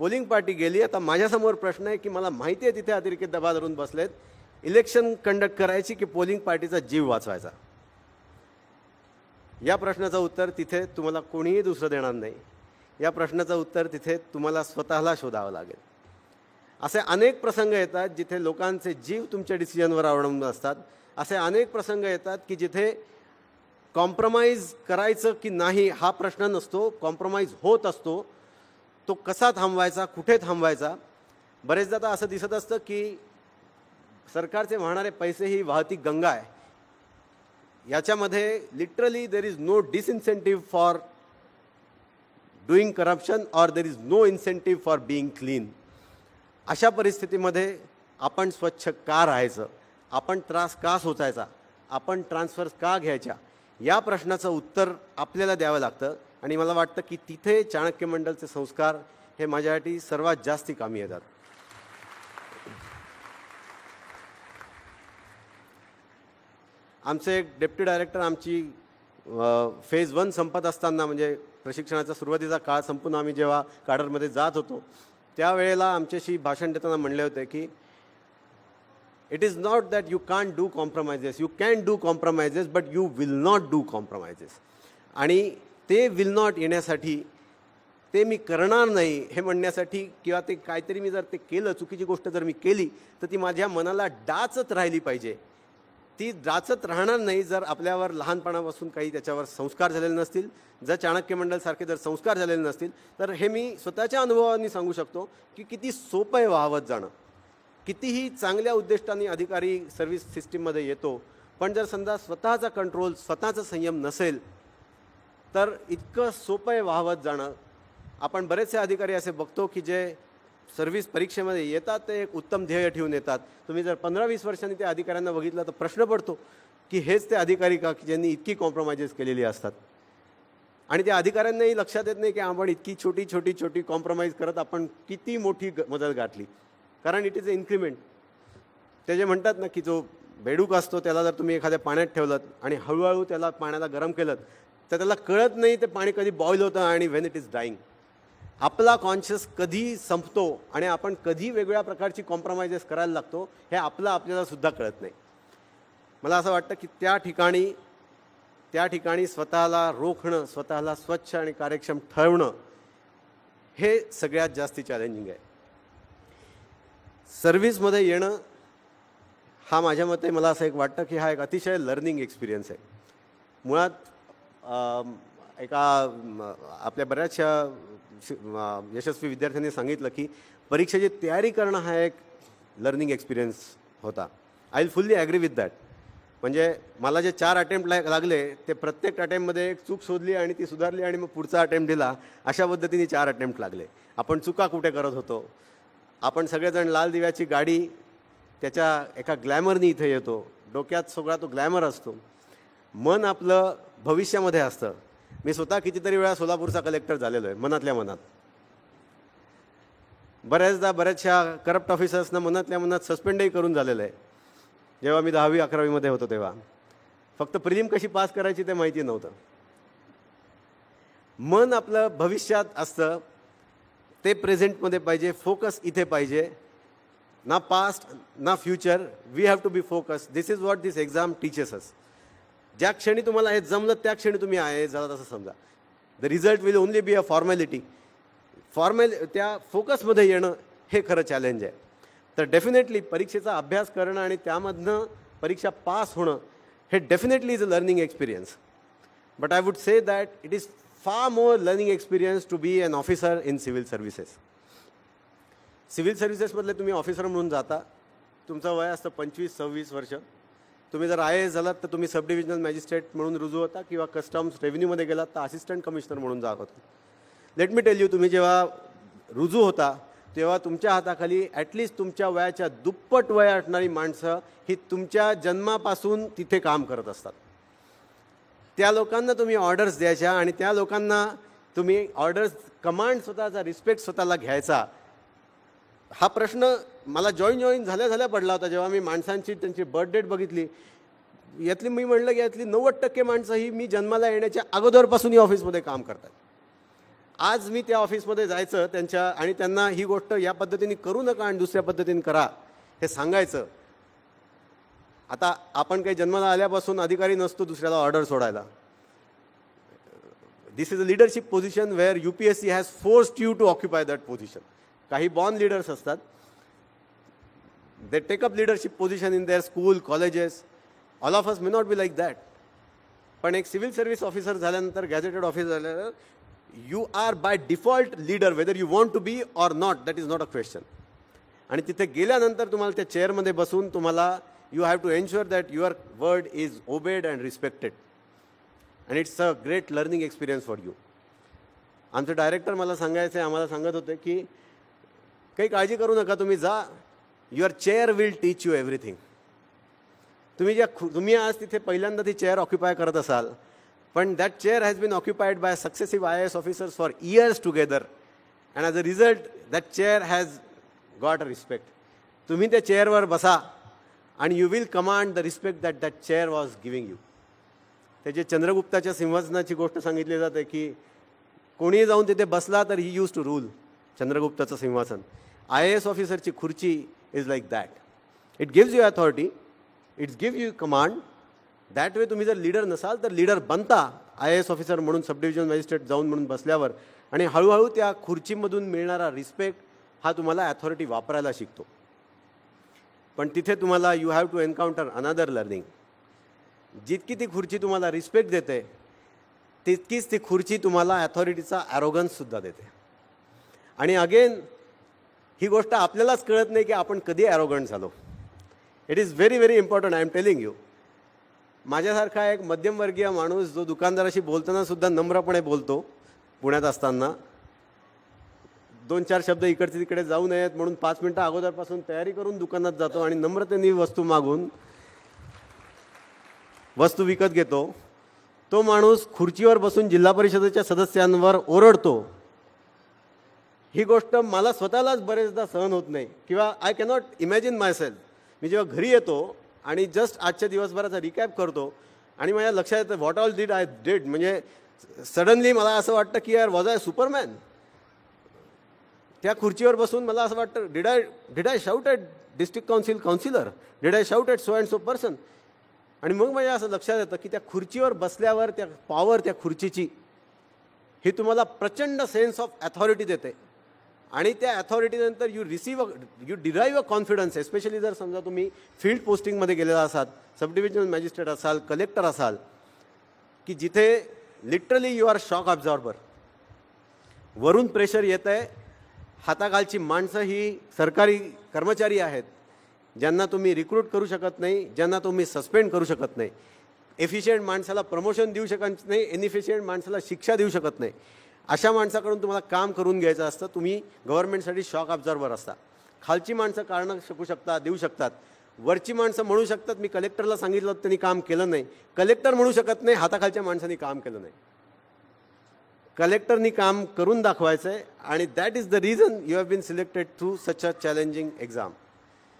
पोलिंग पार्टी गेली. आता माझ्यासमोर प्रश्न आहे की मला माहिती आहे तिथे अतिरेकी दबा धरून बसलेत. इलेक्शन कंडक्ट करायची की पोलिंग पार्टीचा जीव वाचवायचा. या प्रश्नाचं उत्तर तिथे तुम्हाला कोणीही दुसरं देणार नाही. या प्रश्नाचं उत्तर तिथे तुम्हाला स्वतःला शोधावं लागेल. असे अनेक प्रसंग येतात जिथे लोकांचे जीव तुमच्या डिसिजनवर अवलंबून असतात. असे अनेक प्रसंग येतात की जिथे कॉम्प्रोमाइज करायचं की नाही हा प्रश्न नसतो, कॉम्प्रोमाइज होत असतो. तो कसा थांबवायचा, कुठे थांबवायचा. बरेचदा तर असं दिसत असतं की सरकारचे वाहणारे पैसे ही वाहती गंगा आहे. याच्यामध्ये literally there is no disincentive for doing corruption or there is no incentive for being clean. अशा परिस्थितीमध्ये आपण स्वच्छ का राहायचं, आपण त्रास का सोसायचा, आपण ट्रान्सफर्स का घ्यायच्या, या प्रश्नाचं उत्तर आपल्याला द्यावं लागतं. आणि मला वाटतं की तिथे चाणक्य मंडलचे संस्कार हे माझ्यासाठी सर्वात जास्ती कामी येतात. आमचे एक डेप्टी डायरेक्टर आमची फेज 1 संपत असताना, म्हणजे प्रशिक्षणाचा सुरुवातीचा काळ संपून आम्ही जेव्हा काडरमध्ये जात होतो त्यावेळेला आमच्याशी भाषण देताना म्हणले होते की it is not that you can't do compromises, you can do compromises but you will not do compromises. आणि ते विल नॉट येण्यासाठी, ते मी करणार नाही हे म्हणण्यासाठी, किंवा ते काहीतरी मी जर ते केलं, चुकीची गोष्ट जर मी केली तर ती माझ्या मनाला डाचत राहिली पाहिजे. ती डाचत राहणार नाही जर आपल्यावर लहानपणापासून काही त्याच्यावर संस्कार झालेले नसतील. जर चाणक्य मंडलसारखे जर संस्कार झालेले नसतील तर हे मी स्वतःच्या अनुभवाने सांगू शकतो की किती सोपं आहे वाहवत जाणं. कितीही चांगल्या उद्दिष्टांनी अधिकारी सर्व्हिस सिस्टीममध्ये येतो, पण जर समजा स्वतःचा कंट्रोल, स्वतःचा संयम नसेल तर इतकं सोपं आहे वाहवत जाणं. आपण बरेचसे अधिकारी असे बघतो की जे सर्व्हिस परीक्षेमध्ये येतात ते एक उत्तम ध्येय ठेवून येतात. तुम्ही जर 15-20 वर्षांनी त्या अधिकाऱ्यांना बघितलं तर प्रश्न पडतो की हेच ते अधिकारी का की ज्यांनी इतकी कॉम्प्रोमाइजेस केलेली असतात. आणि त्या अधिकाऱ्यांनाही लक्षात येत नाही की आपण इतकी छोटी छोटी छोटी कॉम्प्रोमाइज करत आपण किती मोठी मजल गाठली. कारण इट इज अ इन्क्रिमेंट. ते जे म्हणतात ना की जो बेडूक असतो त्याला जर तुम्ही एखाद्या पाण्यात ठेवलं आणि हळूहळू त्याला पाण्याला गरम केलं तर त्याला कळत नाही ते पाणी कधी बॉईल होतं आणि व्हेन इट इज डाईंग. आपला कॉन्शियस कधी संपतो आणि आपण कधी वेगवेगळ्या प्रकारची कॉम्प्रोमाइजेस करायला लागतो हे आपल्याला सुद्धा कळत नाही. मला असं वाटतं की त्या ठिकाणी स्वतःला रोखणं, स्वतःला स्वच्छ आणि कार्यक्षम ठेवणं हे सगळ्यात जास्ती चॅलेंजिंग आहे. सर्व्हिसमध्ये येणं हा माझ्या मते मला असं एक वाटतं की हा एक अतिशय लर्निंग एक्सपिरियन्स आहे. मुळात एका आपल्या बऱ्याचशा यशस्वी विद्यार्थ्यांनी सांगितलं की परीक्षेची तयारी करणं हा एक लर्निंग एक्सपिरियन्स होता. I will fully agree with that. म्हणजे मला जे 4 अटेम्प्ट लागले ते प्रत्येक अटेम्प्टमध्ये एक चूक शोधली आणि ती सुधारली आणि मग पुढचा अटेम्प्ट दिला. अशा पद्धतीने 4 अटेम्प्ट लागले. आपण चुका कुठे करत होतो, आपण सगळेजण लाल दिव्याची गाडी त्याच्या एका ग्लॅमरनी इथे येतो, डोक्यात सगळा तो ग्लॅमर असतो, मन आपलं भविष्यामध्ये असतं. मी स्वतः कितीतरी वेळा सोलापूरचा कलेक्टर झालेलो आहे मनातल्या मनात. बऱ्याचशा करप्ट ऑफिसर्सना मनातल्या मनात सस्पेंडही करून झालेलं आहे. जेव्हा मी 10वी-11वीमध्ये होतो तेव्हा फक्त प्रिलिम कशी पास करायची ते माहिती नव्हतं. मन आपलं भविष्यात असतं, ते प्रेझेंटमध्ये पाहिजे, फोकस इथे पाहिजे, ना पास्ट ना future. We have to be focus. This is what this exam teaches us. ज्या क्षणी तुम्हाला हे जमलं त्या क्षणी तुम्ही आहे झाला तसं समजा. The result will only be a formality. त्या फोकसमध्ये येणं हे खरं चॅलेंज आहे. तर डेफिनेटली परीक्षेचा अभ्यास करणं आणि त्यामधनं परीक्षा पास होणं हे definitely is a learning experience. But I would say that it is far more learning experience to be an officer in civil services. Civil सर्व्हिसेसमधले तुम्ही ऑफिसर म्हणून जाता, तुमचं वय असतं 25-26 वर्ष. तुम्ही जर IAS झालात तर तुम्ही सब डिव्हिजनल मॅजिस्ट्रेट म्हणून रुजू होता, किंवा कस्टम्स रेव्हेन्यूमध्ये गेलात तर असिस्टंट कमिशनर म्हणून जात होता. लेट मी टेल यू, तुम्ही जेव्हा रुजू होता तेव्हा तुमच्या हाताखाली ॲटलिस्ट तुमच्या वयाच्या दुप्पट वय असणारी माणसं ही तुमच्या जन्मापासून तिथे काम करत असतात. त्या लोकांना तुम्ही ऑर्डर्स द्यायच्या आणि त्या लोकांना तुम्ही ऑर्डर्स, कमांड, स्वतःचा रिस्पेक्ट स्वतःला घ्यायचा. हा प्रश्न मला जॉईन झाल्या पडला होता जेव्हा मी माणसांची त्यांची बर्थ डेट बघितली. यातली मी म्हणलं की यातली 90% माणसं ही मी जन्माला येण्याच्या अगोदरपासून ही ऑफिसमध्ये काम करतात. आज मी त्या ऑफिसमध्ये जायचं त्यांच्या आणि त्यांना ही गोष्ट या पद्धतीने करू नका आणि दुसऱ्या पद्धतीने करा हे सांगायचं. आता आपण काही जन्माला आल्यापासून अधिकारी नसतो दुसऱ्याला ऑर्डर सोडायला. This is a leadership position where UPSC has forced you to occupy that position. काही बॉर्न लीडर्स असतात, they take up leadership position in their school, colleges. All of us may not be like that. पण एक सिव्हिल सर्व्हिस ऑफिसर झाल्यानंतर, गॅझेटेड ऑफिसर झाल्यानंतर, you are by default leader, whether you want to be or not, that is not a question. आणि तिथे गेल्यानंतर तुम्हाला त्या चेअरमध्ये बसून तुम्हाला you have to ensure that your word is obeyed and respected. And it's a great learning experience for you. आमचे डायरेक्टर मला सांगायचे, आम्हाला सांगत होते की काही काळजी करू नका, तुम्ही जा, your chair will teach you everything. तुम्ही आज तिथे पहिल्यांदा ती चेअर ऑक्युपाय करत असाल, पण that chair has been occupied by successive IAS officers for years together, and as a result that chair has got a respect. तुम्ही त्या चेअरवर बसा आणि you will command the respect that that chair was giving you. त्याचे चंद्रगुप्ताच्या सिंहासनाची गोष्ट सांगितली जाते की कोणीही जाऊन तिथे बसला तर ही यूज टू रूल. चंद्रगुप्ताचं सिंहासन, IAS ऑफिसरची खुर्ची is like that. It gives you authority, it's give you command. That way तुम्ही जर लीडर नसाल तर लीडर बनता IAS ऑफिसर म्हणून, सब डिव्हिजन मॅजिस्ट्रेट जाऊन म्हणून बसल्यावर, आणि हळूहळू त्या खुर्चीमधून मिळणारा रिस्पेक्ट हा तुम्हाला अथॉरिटी वापरायला शिकतो. पण तिथे तुम्हाला you have to encounter another learning. जितकी ती खुर्ची तुम्हाला रिस्पेक्ट देते, तितकीच ती खुर्ची तुम्हाला अथॉरिटीचा ॲरोगन्ससुद्धा देते. आणि अगेन ही गोष्ट आपल्यालाच कळत नाही की आपण कधी ॲरोगंट झालो. It is very very important. I am telling you. माझ्यासारखा एक मध्यमवर्गीय माणूस जो दुकानदाराशी बोलताना सुद्धा नम्रपणे बोलतो, पुण्यात असताना 2-4 शब्द इकडचे तिकडे जाऊ नयेत म्हणून 5 मिनटं अगोदरपासून तयारी करून दुकानात जातो आणि नम्रतेने वस्तू मागून वस्तू विकत घेतो, तो माणूस खुर्चीवर बसून जिल्हा परिषदेच्या सदस्यांवर ओरडतो. ही गोष्ट मला स्वतःलाच बरेचदा सहन होत नाही, किंवा आय कॅनॉट इमॅजिन मायसेल्फ. मी जेव्हा घरी येतो आणि जस्ट आजच्या दिवसभराचा रिकॅप करतो आणि माझ्या लक्षात येतं what all did I did. म्हणजे सडनली मला असं वाटतं की यार, वॉज आय सुपरमॅन. त्या खुर्चीवर बसून मला असं वाटतं, did I shout at district counsellor, did I shout at so and so person. आणि मग माझ्या असं लक्षात येतं की त्या खुर्चीवर बसल्यावर त्या पॉवर, त्या खुर्चीची, ही तुम्हाला प्रचंड सेन्स ऑफ अथॉरिटी देते. आणि त्या अथॉरिटीनंतर you derive a confidence. Especially जर समजा तुम्ही फील्ड पोस्टिंगमध्ये गेलेला असाल, सब डिव्हिजनल मॅजिस्ट्रेट असाल, कलेक्टर असाल, की जिथे literally you are shock absorber. वरून प्रेशर येतं आहे, हाताखालची माणसं ही सरकारी कर्मचारी आहेत ज्यांना तुम्ही रिक्रूट करू शकत नाही, ज्यांना तुम्ही सस्पेंड करू शकत नाही. एफिशियंट माणसाला प्रमोशन देऊ शकत नाही, इनइफिशियंट माणसाला शिक्षा देऊ शकत नाही. अशा माणसाकडून तुम्हाला काम करून घ्यायचं असतं. तुम्ही गव्हर्नमेंटसाठी शॉक ऑब्झर्वर असता. खालची माणसं कारणं शिकू शकता, देऊ शकतात. वरची माणसं म्हणू शकतात मी कलेक्टरला सांगितलं त्यांनी काम केलं नाही. कलेक्टर म्हणू शकत नाही हाताखालच्या माणसांनी काम केलं नाही. कलेक्टरनी काम करून दाखवायचं आहे. आणि that is the reason you have been selected through such a challenging exam.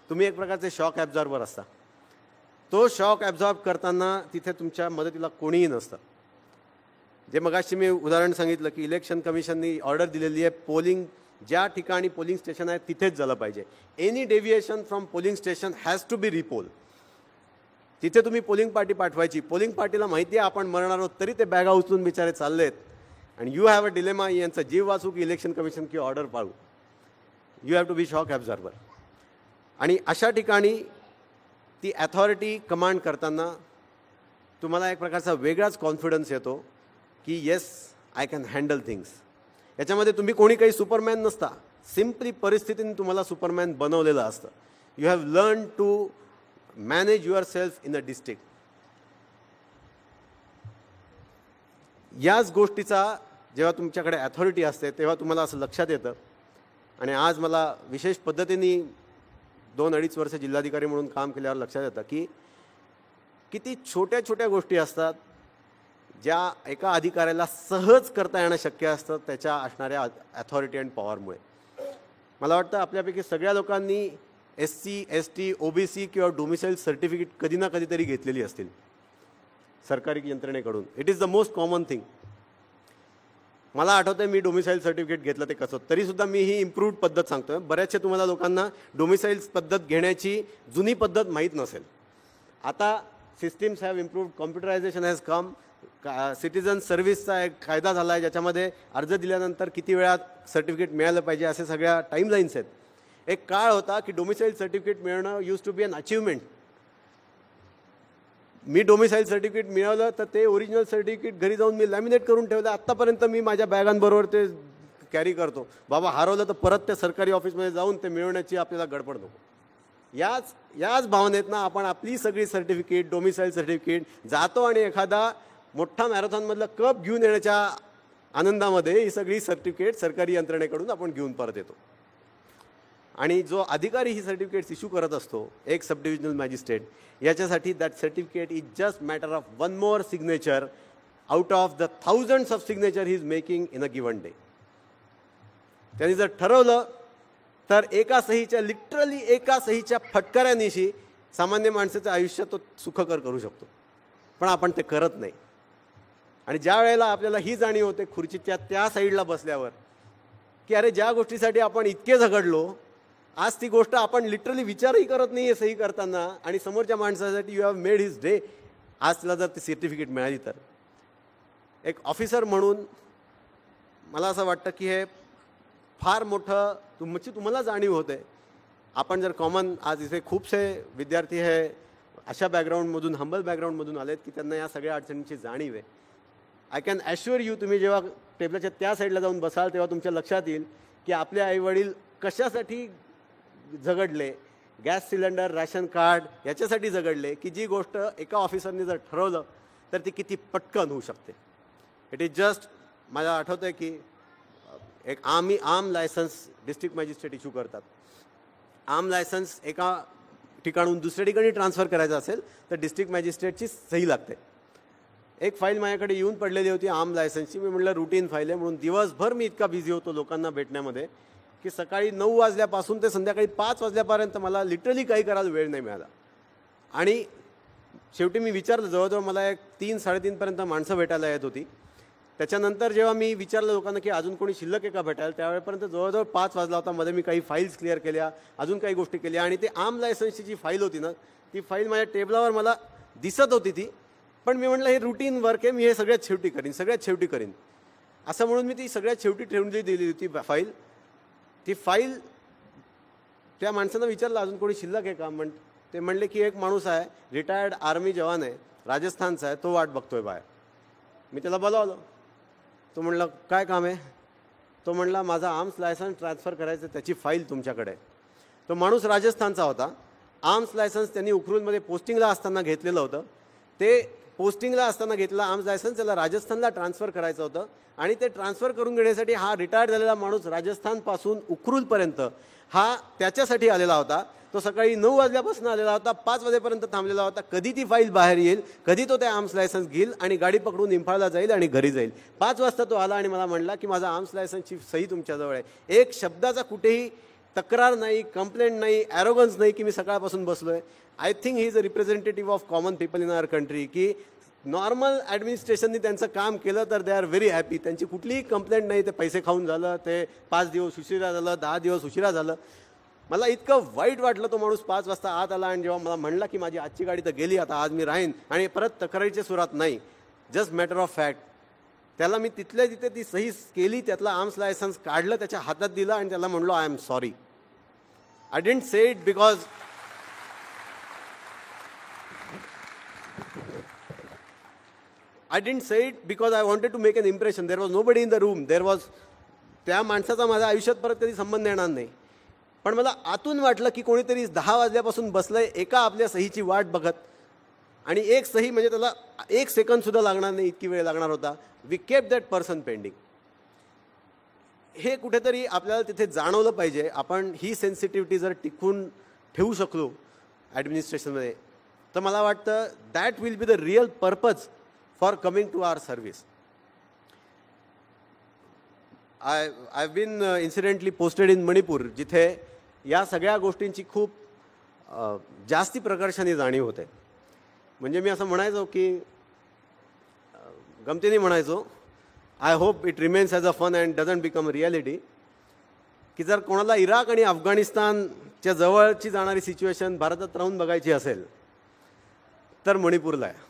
तुम्ही एक प्रकारचे शॉक ॲब्झॉर्बर असता. तो शॉक ॲब्झॉर्ब करताना तिथे तुमच्या मदतीला कोणीही नसतं. जे मगाशी मी उदाहरण सांगितलं की इलेक्शन कमिशननी ऑर्डर दिलेली आहे, पोलिंग ज्या ठिकाणी पोलिंग स्टेशन आहे तिथेच झालं पाहिजे. Any deviation from polling station has to be repoll. तिथे तुम्ही पोलिंग पार्टी पाठवायची. पोलिंग पार्टीला माहिती आहे आपण मरणार आहोत, तरी ते बॅगा उचलून बिचारे चाललेत. आणि यू हॅव अ डिलेमा, यांचा जीव वाचू की इलेक्शन कमिशन की ऑर्डर पाळू. You have to be shock absorber. आणि अशा ठिकाणी ती अथॉरिटी कमांड करताना तुम्हाला एक प्रकारचा वेगळाच कॉन्फिडन्स येतो की yes I can handle things. याच्यामध्ये तुम्ही कोणी काही सुपरमॅन नसता. सिम्पली परिस्थितीने तुम्हाला सुपरमॅन बनवलेलं असतं. You have learn to manage yourself in a district. याच गोष्टीचा जेव्हा तुमच्याकडे अथॉरिटी असते तेव्हा तुम्हाला असं लक्षात येतं. आणि आज मला विशेष पद्धतीने 2-2.5 वर्ष जिल्हाधिकारी म्हणून काम केल्यावर लक्षात येतं की किती छोट्या छोट्या गोष्टी असतात ज्या एका अधिकाऱ्याला सहज करता येणं शक्य असतं त्याच्या असणाऱ्या अथॉरिटी अँड पॉवरमुळे. मला वाटतं आपल्यापैकी सगळ्या लोकांनी SC, ST, OBC किंवा डोमिसाईल सर्टिफिकेट कधी ना कधीतरी घेतलेली असतील सरकारी यंत्रणेकडून. It is the most common thing. मला आठवतं आहे मी डोमिसाईल सर्टिफिकेट घेतलं ते कसं. तरीसुद्धा मी ही इम्प्रूव्ड पद्धत सांगतो आहे. बऱ्याचशा तुम्हाला लोकांना डोमिसाईल पद्धत घेण्याची जुनी पद्धत माहीत नसेल. आता systems have improved, computerization has come. Citizen सर्व्हिसचा एक कायदा झाला आहे, ज्याच्यामध्ये अर्ज दिल्यानंतर किती वेळात सर्टिफिकेट मिळालं पाहिजे असे सगळ्या टाईमलाईन्स आहेत. एक काळ होता की डोमिसाईल सर्टिफिकेट मिळणं use to be an achievement. मी डोमिसाईल सर्टिफिकेट मिळवलं तर ते ओरिजिनल सर्टिफिकेट घरी जाऊन मी लॅमिनेट करून ठेवलं. आत्तापर्यंत मी माझ्या बॅगांबरोबर ते कॅरी करतो. बाबा हरवलं तर परत त्या सरकारी ऑफिसमध्ये जाऊन ते मिळवण्याची आपल्याला गडबड नको. याच भावनेतनं आपण आपली सगळी सर्टिफिकेट, डोमिसाईल सर्टिफिकेट जातो आणि एखादा मोठा मॅरेथॉनमधलं कप घेऊन येण्याच्या आनंदामध्ये ही सगळी सर्टिफिकेट सरकारी यंत्रणेकडून आपण घेऊन परत येतो. आणि जो अधिकारी ही सर्टिफिकेट्स इश्यू करत असतो, एक सब डिव्हिजनल मॅजिस्ट्रेट, याच्यासाठी that certificate is just matter of one more signature out of the thousands of signature he is making in a given day. त्यांनी जर ठरवलं तर लिटरली एका सहीच्या फटकाऱ्यानिशी सामान्य माणसाचं आयुष्य तो सुखकर करू शकतो. पण आपण ते करत नाही. आणि ज्या वेळेला आपल्याला ही जाणीव होते खुर्चीच्या त्या साईडला बसल्यावर की अरे ज्या गोष्टीसाठी आपण इतके झगडलो, आज ती गोष्ट आपण लिटरली विचारही करत नाही आहे सही करताना, आणि समोरच्या माणसासाठी you have made his day. आज तिला जर ती सर्टिफिकेट मिळाली तर एक ऑफिसर म्हणून मला असं वाटतं की हे फार मोठं तुम्हाला जाणीव होते. आपण जर कॉमन आज इथे खूपसे विद्यार्थी हे अशा बॅकग्राऊंडमधून, हंबल बॅकग्राऊंडमधून आलेत की त्यांना या सगळ्या अडचणींची जाणीव आहे. आय कॅन ॲश्युअर यू, तुम्ही जेव्हा टेबलाच्या त्या साईडला जाऊन बसाल तेव्हा तुमच्या लक्षात येईल की आपले आईवडील कशासाठी झगडले. गॅस सिलेंडर, रॅशन कार्ड याच्यासाठी झगडले की जी गोष्ट एका ऑफिसरने जर ठरवलं तर ती किती पटकन होऊ शकते. इट इज जस्ट, मला आठवतं आहे की एक arm licence district magistrate issue करतात. आर्म लायसन्स एका ठिकाणून दुसऱ्या ठिकाणी ट्रान्सफर करायचं असेल तर डिस्ट्रिक्ट मॅजिस्ट्रेटची सही लागते. एक फाईल माझ्याकडे येऊन पडलेली होती आर्म लायसन्सची. मी म्हटलं रुटीन फाईल आहे म्हणून दिवसभर मी इतका बिझी होतो लोकांना भेटण्यामध्ये की सकाळी 9 वाजल्यापासून ते संध्याकाळी 5 वाजल्यापर्यंत मला लिटरली काही करायला वेळ नाही मिळाला. आणि शेवटी मी विचारलं, जवळजवळ मला एक 3-3:30पर्यंत माणसं भेटायला येत होती. त्याच्यानंतर जेव्हा मी विचारलं लोकांना की अजून कोणी शिल्लक आहे का भेटायला, त्यावेळेपर्यंत जवळजवळ 5 वाजला होता. मध्ये मी काही फाईल्स क्लिअर केल्या, अजून काही गोष्टी केल्या. आणि ते आर्म लायसन्सची जी फाईल होती ना, ती फाईल माझ्या टेबलावर मला दिसत होती ती. पण मी म्हटलं हे रुटीन वर्क आहे, मी हे सगळ्यात शेवटी करीन असं म्हणून मी ती सगळ्यात शेवटी ठेवून दिली होती फाईल. ती फाईल त्या माणसानं विचारलं अजून कोणी शिल्लक आहे का. ते म्हणले की एक माणूस आहे, रिटायर्ड आर्मी जवान आहे, राजस्थानचा आहे, तो वाट बघतोय बाहेर. मी त्याला बोलावलं. तो म्हणला काय काम आहे. तो म्हणला माझा आर्म्स लायसन्स ट्रान्सफर करायचं, त्याची फाईल तुमच्याकडे आहे. तो माणूस राजस्थानचा होता. आर्म्स लायसन्स त्यांनी उखरुलमध्ये पोस्टिंगला असताना घेतलेलं होतं. ते पोस्टिंगला असताना घेतला आर्म्स लायसन्स, त्याला राजस्थानला ट्रान्सफर करायचं होतं. आणि ते ट्रान्सफर करून घेण्यासाठी हा रिटायर्ड झालेला माणूस राजस्थानपासून उखरुलपर्यंत हा त्याच्यासाठी आलेला होता. तो सकाळी 9 वाजल्यापासून आलेला होता, 5 वाजेपर्यंत थांबलेला होता. कधी ती फाईल बाहेर येईल, कधी तो त्या आर्म्स लायसन्स घेईल आणि गाडी पकडून इम्फाळला जाईल आणि घरी जाईल. 5 वाजता तो आला आणि मला म्हणला की माझा आर्म्स लायसन्सची सही तुमच्याजवळ आहे. एक शब्दाचा कुठेही तक्रार नाही, कंप्लेंट नाही, ॲरोगन्स नाही की मी सकाळपासून बसलो आहे. I think he is a representative of common people in our country की नॉर्मल ॲडमिनिस्ट्रेशननी त्यांचं काम केलं तर दे आर व्हेरी हॅपी. त्यांची कुठलीही कंप्लेंट नाही. ते पैसे खाऊन झालं, ते 5 दिवस उशिरा झालं, 10 दिवस उशिरा झालं. मला इतकं वाईट वाटलं. तो माणूस 5 वाजता आत आला आणि जेव्हा मला म्हणला की माझी आजची गाडी तर गेली, आता आज मी राहीन आणि परत तक्रारीच्या सुरात नाही, जस्ट मॅटर ऑफ फॅक्ट. त्याला मी तिथल्या तिथे ती सही केली, त्यातला आर्म्स लायसन्स काढलं, त्याच्या हातात दिलं आणि त्याला म्हणलो I am sorry. I didn't say it because I wanted to make an impression. There was nobody in the room. त्या माणसाचा माझ्या आयुष्यात परत कधी संबंध येणार नाही. पण मला आतून वाटलं की कोणीतरी 10 वाजल्यापासून बसलंय एका आपल्या सहीची वाट बघत, आणि एक सही म्हणजे त्याला 1 सेकंदसुद्धा लागणार नाही, इतकी वेळ लागणार होता. We kept that person pending. हे कुठेतरी आपल्याला तिथे जाणवलं पाहिजे. आपण ही सेन्सिटिव्हिटी जर टिकून ठेवू शकलो ॲडमिनिस्ट्रेशनमध्ये तर मला वाटतं that will be the real purpose for coming to our service. I been incidentally posted in Manipur, जिथे या सगळ्या गोष्टींची खूप जास्ती प्रकर्षाने जाणीव होते. म्हणजे मी असं म्हणायचो की गमतीने म्हणायचो, I hope it remains as a fun and doesn't become reality, की जर कोणाला इराक आणि अफगाणिस्तानच्या जवळची जाणारी सिच्युएशन भारतात राहून बघायची असेल तर मणिपूरला आहे.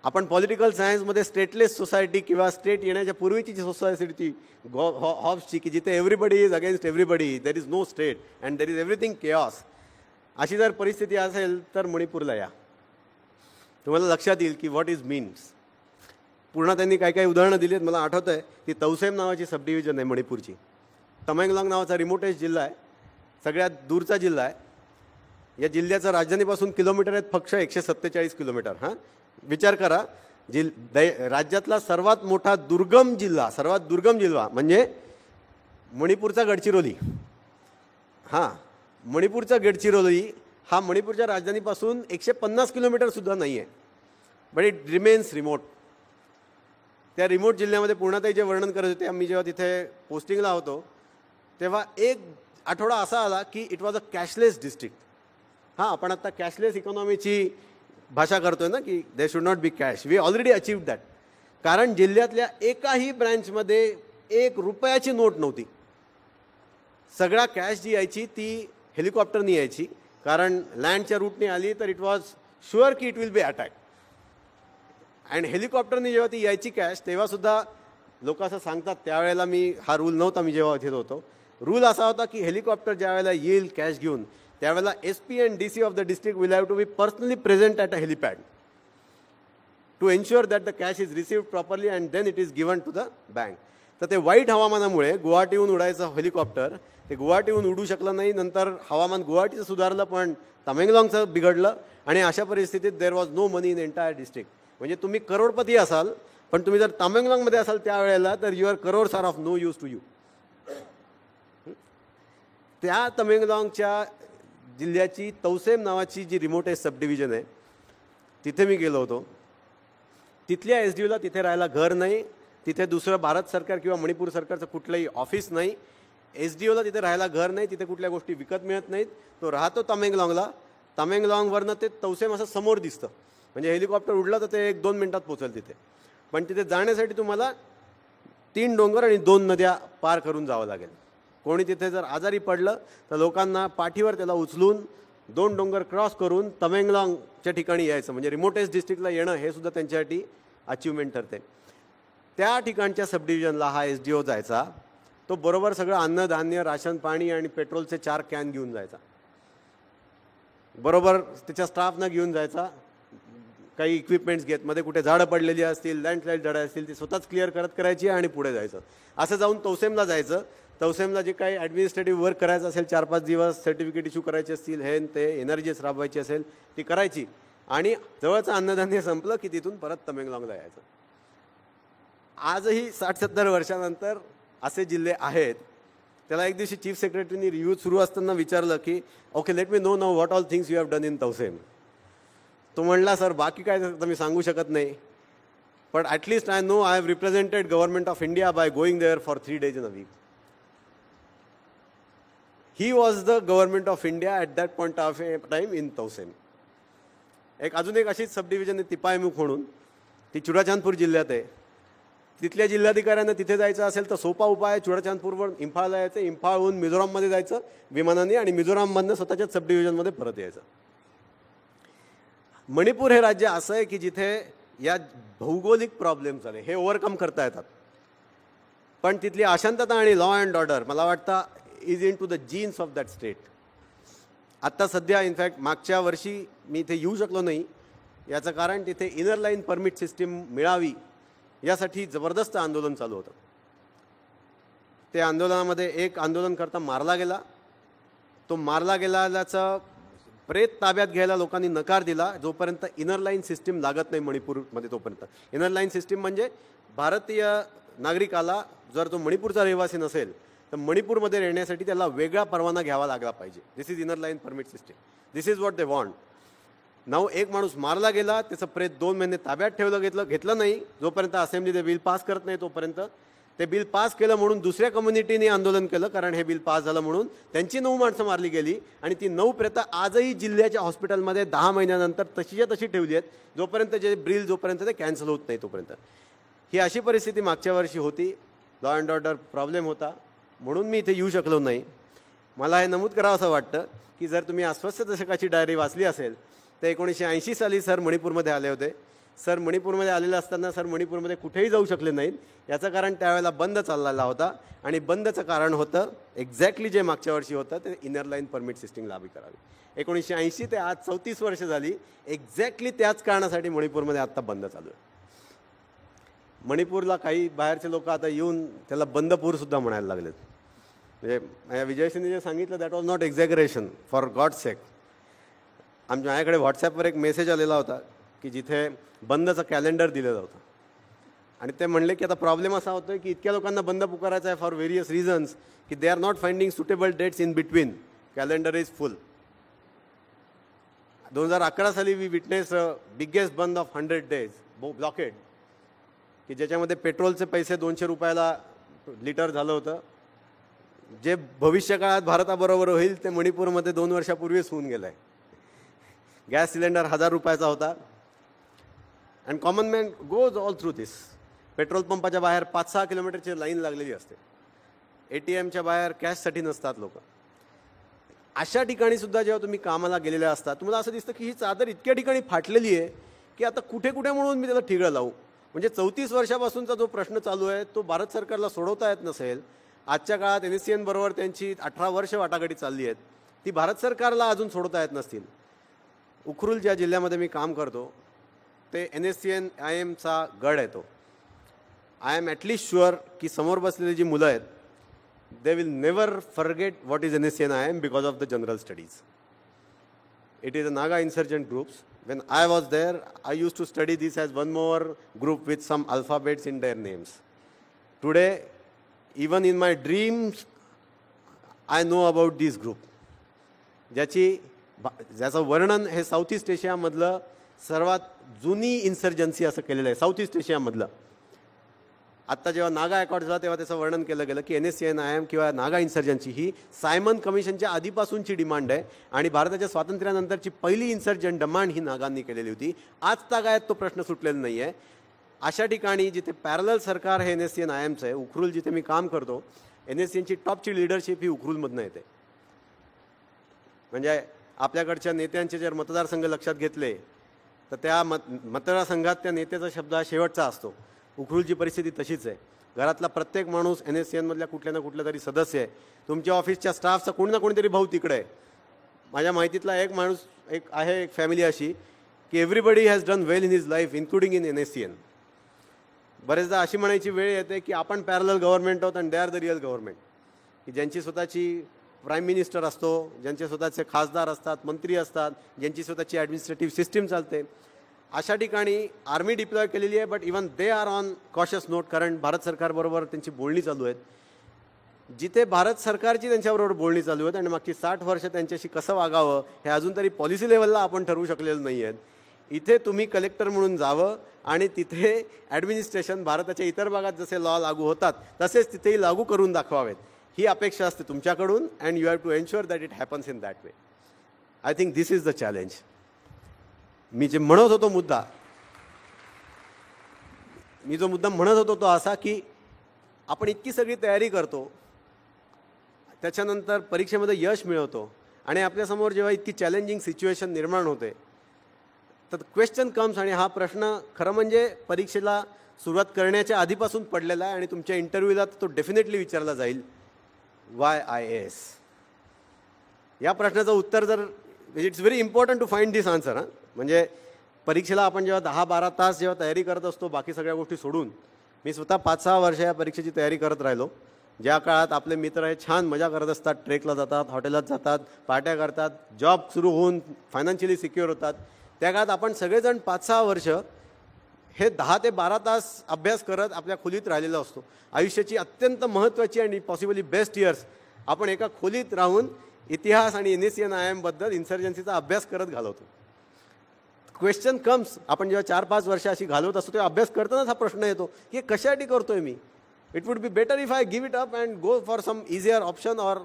आपण पॉलिटिकल सायन्समध्ये स्टेटलेस सोसायटी किंवा स्टेट येण्याच्या पूर्वीची जी सोसायटी हॉब्सची की जिथे everybody is against everybody, there is no state and there is everything chaos, अशी जर परिस्थिती असेल तर मणिपूरला या. तुम्हाला लक्षात येईल की व्हॉट इज मीन्स. पूर्ण त्यांनी काही काही उदाहरणं दिली आहेत. मला आठवतं आहे ती तौसेम नावाची सब डिव्हिजन आहे मणिपूरची. तमेंगलाँग नावाचा रिमोटेस्ट जिल्हा आहे, सगळ्यात दूरचा जिल्हा आहे. या जिल्ह्याचं राजधानीपासून किलोमीटर आहेत फक्त 147 किलोमीटर. हां, विचार करा, राज्यातला सर्वात मोठा दुर्गम जिल्हा म्हणजे मणिपूरचा गडचिरोली. हां, मणिपूरचा गडचिरोली हा मणिपूरच्या राजधानीपासून 150 किलोमीटरसुद्धा नाही आहे, बट इट रिमेन्स रिमोट. त्या रिमोट जिल्ह्यामध्ये पूर्णतः जे वर्णन करत होते, आम्ही जेव्हा तिथे पोस्टिंगला होतो तेव्हा एक आठवडा असा आला की it was a cashless district. हां, आपण आता कॅशलेस इकॉनॉमीची भाषा करतोय ना की they should not be cash. We already achieved that. कारण जिल्ह्यातल्या एकाही ब्रँचमध्ये 1 रुपयाची नोट नव्हती. सगळा कॅश जी यायची ती हेलिकॉप्टरनी यायची, कारण लँडच्या रूटने आली तर इट वॉज शुअर की it will be attack. And हेलिकॉप्टरने जेव्हा ती यायची कॅश तेव्हासुद्धा लोक असं सांगतात, त्यावेळेला हा रूल नव्हता मी जेव्हा इथे होतो. रूल असा होता की हेलिकॉप्टर ज्या वेळेला येईल कॅश घेऊन त्यावेळेला SP and DC of the district will have to be personally present at a helipad to ensure that the cash is received properly and then it is given to the bank. तर ते वाईट हवामानामुळे गुवाहाटीहून उडायचं हेलिकॉप्टर ते गुवाहाटीहून उडू शकलं नाही. नंतर हवामान गुवाहाटीचं सुधारलं पण तमेंगलाँगचं बिघडलं आणि अशा परिस्थितीत there was no money in entire district. म्हणजे तुम्ही करोडपती असाल पण तुम्ही जर तमेंगलाँगमध्ये असाल त्यावेळेला तर your crores are of no use to you. त्या तमेंगलाँगच्या जिल्ह्याची तौसेम नावाची जी रिमोटेस्ट सब डिव्हिजन आहे तिथे मी गेलो होतो. तिथल्या SDOला तिथे राहायला घर नाही, तिथे दुसरं भारत सरकार किंवा मणिपूर सरकारचं कुठलंही ऑफिस नाही. SDOला तिथे राहायला घर नाही, तिथे कुठल्या गोष्टी विकत मिळत नाहीत. तो राहतो तमेंगलाँगला. तमेंगलाँगवरनं ते तौसेम असं समोर दिसतं, म्हणजे हेलिकॉप्टर उडलं तर ते 1-2 मिनिटात पोचेल तिथे. पण तिथे जाण्यासाठी तुम्हाला 3 डोंगर आणि 2 नद्या पार करून जावं लागेल. कोणी तिथे जर आजारी पडलं तर लोकांना पाठीवर त्याला उचलून 2 डोंगर क्रॉस करून तमेंगलाँगच्या ठिकाणी यायचं, म्हणजे रिमोटेस्ट डिस्ट्रिक्टला येणं हे सुद्धा त्यांच्यासाठी अचिव्हमेंट ठरते. त्या ठिकाणच्या सब डिव्हिजनला हा SDO जायचा. तो बरोबर सगळं अन्नधान्य, राशन पाणी आणि पेट्रोलचे 4 कॅन घेऊन जायचा. बरोबर त्याच्या स्टाफनं घेऊन जायचा. काही इक्विपमेंट्स घेत, मध्ये कुठे झाडं पडलेली असतील, लँडस्लाईड झाडं असतील ती स्वतःच क्लिअर करायची आणि पुढे जायचं. असं जाऊन तौसेमला जायचं. तौसेमला जे काही ॲडमिनिस्ट्रेटिव्ह वर्क करायचं असेल, 4-5 दिवस सर्टिफिकेट इश्यू करायचे असतील, हे ते एनर्जीस राबवायची असेल ती करायची आणि जवळचं अन्नधान्य संपलं की तिथून परत तमेंगलाँगला यायचं. आजही 60-70 वर्षानंतर असे जिल्हे आहेत. त्याला एक दिवशी चीफ सेक्रेटरीनी रिव्ह्यू सुरू असताना विचारलं की okay let me know now what all things you have done in Tousem. तो म्हणला सर बाकी काय तर मी सांगू शकत नाही, but at least I know I have represented government of India by going there for 3 days in a week. He was the government of India at that point of time in Tousem. अजून एक अशीच सब डिव्हिजन आहे तिपायमुख म्हणून, ती चुडाचांदपूर जिल्ह्यात आहे. तिथल्या जिल्हाधिकाऱ्यांना तिथे जायचं असेल तर सोपा उपाय आहे, चुडाचांदपूरवर इम्फाळला यायचं, इम्फाळहून मिझोराममध्ये जायचं विमानाने आणि मिझोराममधनं स्वतःच्याच सब डिव्हिजनमध्ये परत यायचं. मणिपूर हे राज्य असं आहे की जिथे या भौगोलिक प्रॉब्लेम्स आले हे ओव्हरकम करता येतात, पण तिथली अशांतता आणि लॉ अँड ऑर्डर मला वाटतं is in to the genes of that state. आत्ता सध्या इनफॅक्ट मागच्या वर्षी मी इथे येऊ शकलो नाही, याचं कारण तिथे इनर लाईन परमिट सिस्टीम मिळावी यासाठी जबरदस्त आंदोलन चालू होतं. ते आंदोलनामध्ये एक आंदोलनकर्ता मारला गेला. तो मारला गेल्याचा प्रेत ताब्यात घ्यायला लोकांनी नकार दिला जोपर्यंत इनर लाईन सिस्टीम लागत नाही मणिपूरमध्ये. तोपर्यंत इनर लाईन सिस्टीम म्हणजे भारतीय नागरिकाला जर तो मणिपूरचा रहिवासी नसेल तर मणिपूरमध्ये राहण्यासाठी त्याला वेगळा परवाना घ्यावा लागला पाहिजे. This is inner line permit system. This is what they want. नाव एक माणूस मारला गेला, त्याचं प्रेत 2 महिने ताब्यात घेतलं नाही. जोपर्यंत असेंब्ली ते बिल पास करत नाही तोपर्यंत. ते बिल पास केलं म्हणून दुसऱ्या कम्युनिटीने आंदोलन केलं, कारण हे बिल पास झालं म्हणून त्यांची 9 माणसं मारली गेली आणि ती 9 प्रेतं आजही जिल्ह्याच्या हॉस्पिटलमध्ये 10 महिन्यानंतर तशीच्या तशी ठेवली आहेत, जोपर्यंत ते कॅन्सल होत नाही तोपर्यंत. ही अशी परिस्थिती मागच्या वर्षी होती. लॉ अँड ऑर्डर प्रॉब्लेम होता म्हणून मी इथे येऊ शकलो नाही. मला हे नमूद करावं असं वाटतं की जर तुम्ही अस्वस्थ दशकाची डायरी वाचली असेल तर 1980 साली सर मणिपूरमध्ये आले होते. सर मणिपूरमध्ये आलेले असताना सर मणिपूरमध्ये कुठेही जाऊ शकले नाहीत. याचं कारण त्यावेळेला बंद चाललेला होता आणि बंदचं कारण होतं एक्झॅक्टली जे मागच्या वर्षी होतं ते इनर लाईन परमिट सिस्टीम लागू करावी. 1980 ते आज 34 वर्ष झाली. एक्झॅक्टली त्याच कारणासाठी मणिपूरमध्ये आत्ता बंद चालू आहे. मणिपूरला काही बाहेरचे लोक आता येऊन त्याला बंदपूरसुद्धा म्हणायला लागलेत. म्हणजे विजयसिंहने जे सांगितलं that was not exaggeration, for God sake. माझ्याकडे व्हॉट्सॲपवर एक मेसेज आलेला होता की जिथे बंदचं कॅलेंडर दिलेलं होतं आणि ते म्हणले की आता प्रॉब्लेम असा होतो की इतक्या लोकांना बंद पुकारायचा आहे फॉर व्हेरियस रिझन्स की they are not finding suitable dates in between, calendar is full. 2011 साली we witness biggest bandh of 100 days blockade, की ज्याच्यामध्ये पेट्रोलचे पैसे 200 रुपयाला लिटर झालं होतं. जे भविष्यकाळात भारताबरोबर होईल ते मणिपूरमध्ये 2 वर्षापूर्वीच होऊन गेलं आहे. गॅस सिलेंडर 1000 रुपयाचा होता. And common man goes all through this. Petrol पंपाच्या बाहेर 5-6 किलोमीटरची लाईन लागलेली असते. ATMच्या बाहेर कॅशसाठी नसतात लोक. अशा ठिकाणी सुद्धा जेव्हा तुम्ही कामाला गेलेले असता तुम्हाला असं दिसतं की ही चादर इतक्या ठिकाणी फाटलेली आहे की आता कुठे कुठे म्हणून मी त्याला ठिगळं लावू. म्हणजे 34 वर्षापासूनचा जो प्रश्न चालू आहे तो भारत सरकारला सोडवता येत नसेल. आजच्या काळात NSCN बरोबर त्यांची 18 वर्ष वाटाघाटी चालली आहेत, ती भारत सरकारला अजून सोडवता येत नसतील. उखरुल ज्या जिल्ह्यामध्ये मी काम करतो ते NSCN IIMचा गड आहे. तो आय एम ॲटलिस्ट शुअर की समोर बसलेली जी मुलं आहेत they will never forget what is NSCN IIM because of the general studies. It is a Naga insurgent groups. When I was there, I used to study this as one more group with some alphabets in their names. Today, even in my dreams, I know about this group. ज्याचं वर्णन हे साऊथ ईस्ट एशियामधलं सर्वात जुनी इन्सर्जन्सी असं केलेलं आहे. साऊथ ईस्ट एशियामधलं. आत्ता जेव्हा नागा अकॉर्ड झाला तेव्हा त्याचं वर्णन केलं गेलं की NSCN IIM किंवा नागा इन्सर्जन्सी ही सायमन कमिशनच्या आधीपासूनची डिमांड आहे आणि भारताच्या स्वातंत्र्यानंतरची पहिली इन्सर्जंट डिमांड ही नागांनी केलेली होती. आज तागायत तो प्रश्न सुटलेला नाही आहे. अशा ठिकाणी जिथे पॅरलल सरकार हे NSCN IIMचं आहे, उखरुल जिथे मी काम करतो, NSCNची टॉपची लिडरशिप ही उखरुलमधनं येते. म्हणजे आपल्याकडच्या नेत्यांचे जर मतदारसंघ लक्षात घेतले तर त्या मतदारसंघात त्या नेत्याचा शब्द हा शेवटचा असतो. उखरुलची परिस्थिती तशीच आहे. घरातला प्रत्येक माणूस NSCNमधल्या कुठल्या ना कुठल्या तरी सदस्य आहे. तुमच्या ऑफिसच्या स्टाफचा कोणी ना कोणीतरी भाऊ तिकडे आहे. माझ्या माहितीतला एक माणूस एक फॅमिली अशी की everybody has done well in his life including in NSCN. बरेचदा अशी म्हणायची वेळ येते की आपण पॅरलल गव्हर्नमेंट आहोत आणि they are the real government, की ज्यांची स्वतःची प्राईम मिनिस्टर असतो, ज्यांचे स्वतःचे खासदार असतात, मंत्री असतात, ज्यांची स्वतःची ॲडमिनिस्ट्रेटिव्ह सिस्टीम चालते. अशा ठिकाणी आर्मी डिप्लॉय केलेली आहे, but even they are on cautious note, कारण भारत सरकारबरोबर त्यांची बोलणी चालू आहेत. जिथे भारत सरकारची त्यांच्याबरोबर बोलणी चालू आहेत आणि मागची 60 वर्ष त्यांच्याशी कसं वागावं हे अजून तरी पॉलिसी लेवलला आपण ठरवू शकलेलं नाही आहेत. इथे तुम्ही कलेक्टर म्हणून जावं आणि तिथे ॲडमिनिस्ट्रेशन भारताच्या इतर भागात जसे लॉ लागू होतात तसेच तिथेही लागू करून दाखवावेत ही अपेक्षा असते तुमच्याकडून. And you have to ensure that it happens in that way. I think this is the challenge. मी जो मुद्दा म्हणत होतो तो असा की आपण इतकी सगळी तयारी करतो, त्याच्यानंतर परीक्षेमध्ये यश मिळवतो आणि आपल्यासमोर जेव्हा इतकी चॅलेंजिंग सिच्युएशन निर्माण होते तर क्वेश्चन कम्स. आणि हा प्रश्न खरं म्हणजे परीक्षेला सुरुवात करण्याच्या आधीपासून पडलेला आहे आणि तुमच्या इंटरव्ह्यूला तो डेफिनेटली विचारला जाईल, वाय IAS. या प्रश्नाचं उत्तर जर it's very important to find this answer. म्हणजे परीक्षेला आपण जेव्हा 10-12 तास जेव्हा तयारी करत असतो बाकी सगळ्या गोष्टी सोडून, मी स्वतः 5-6 वर्ष या परीक्षेची तयारी करत राहिलो. ज्या काळात आपले मित्र हे छान मजा करत असतात, ट्रेकला जातात, हॉटेलात जातात, पार्ट्या करतात, जॉब सुरू होऊन फायनान्शियली सिक्युअर होतात, त्या काळात आपण सगळेजण 5-6 वर्ष हे 10 ते 12 तास अभ्यास करत आपल्या खोलीत राहिलेलो असतो. आयुष्याची अत्यंत महत्त्वाची आणि पॉसिबली बेस्ट इयर्स आपण एका खोलीत राहून इतिहास आणि NSCN IIM बद्दल इन्सर्जन्सीचा अभ्यास करत घालवतो. क्वेश्चन कम्स, आपण जेव्हा 4-5 वर्ष अशी घालवत असतो तेव्हा अभ्यास करतानाच हा प्रश्न येतो की हे कशासाठी करतोय मी. It would be better if I give it up and go for some easier option or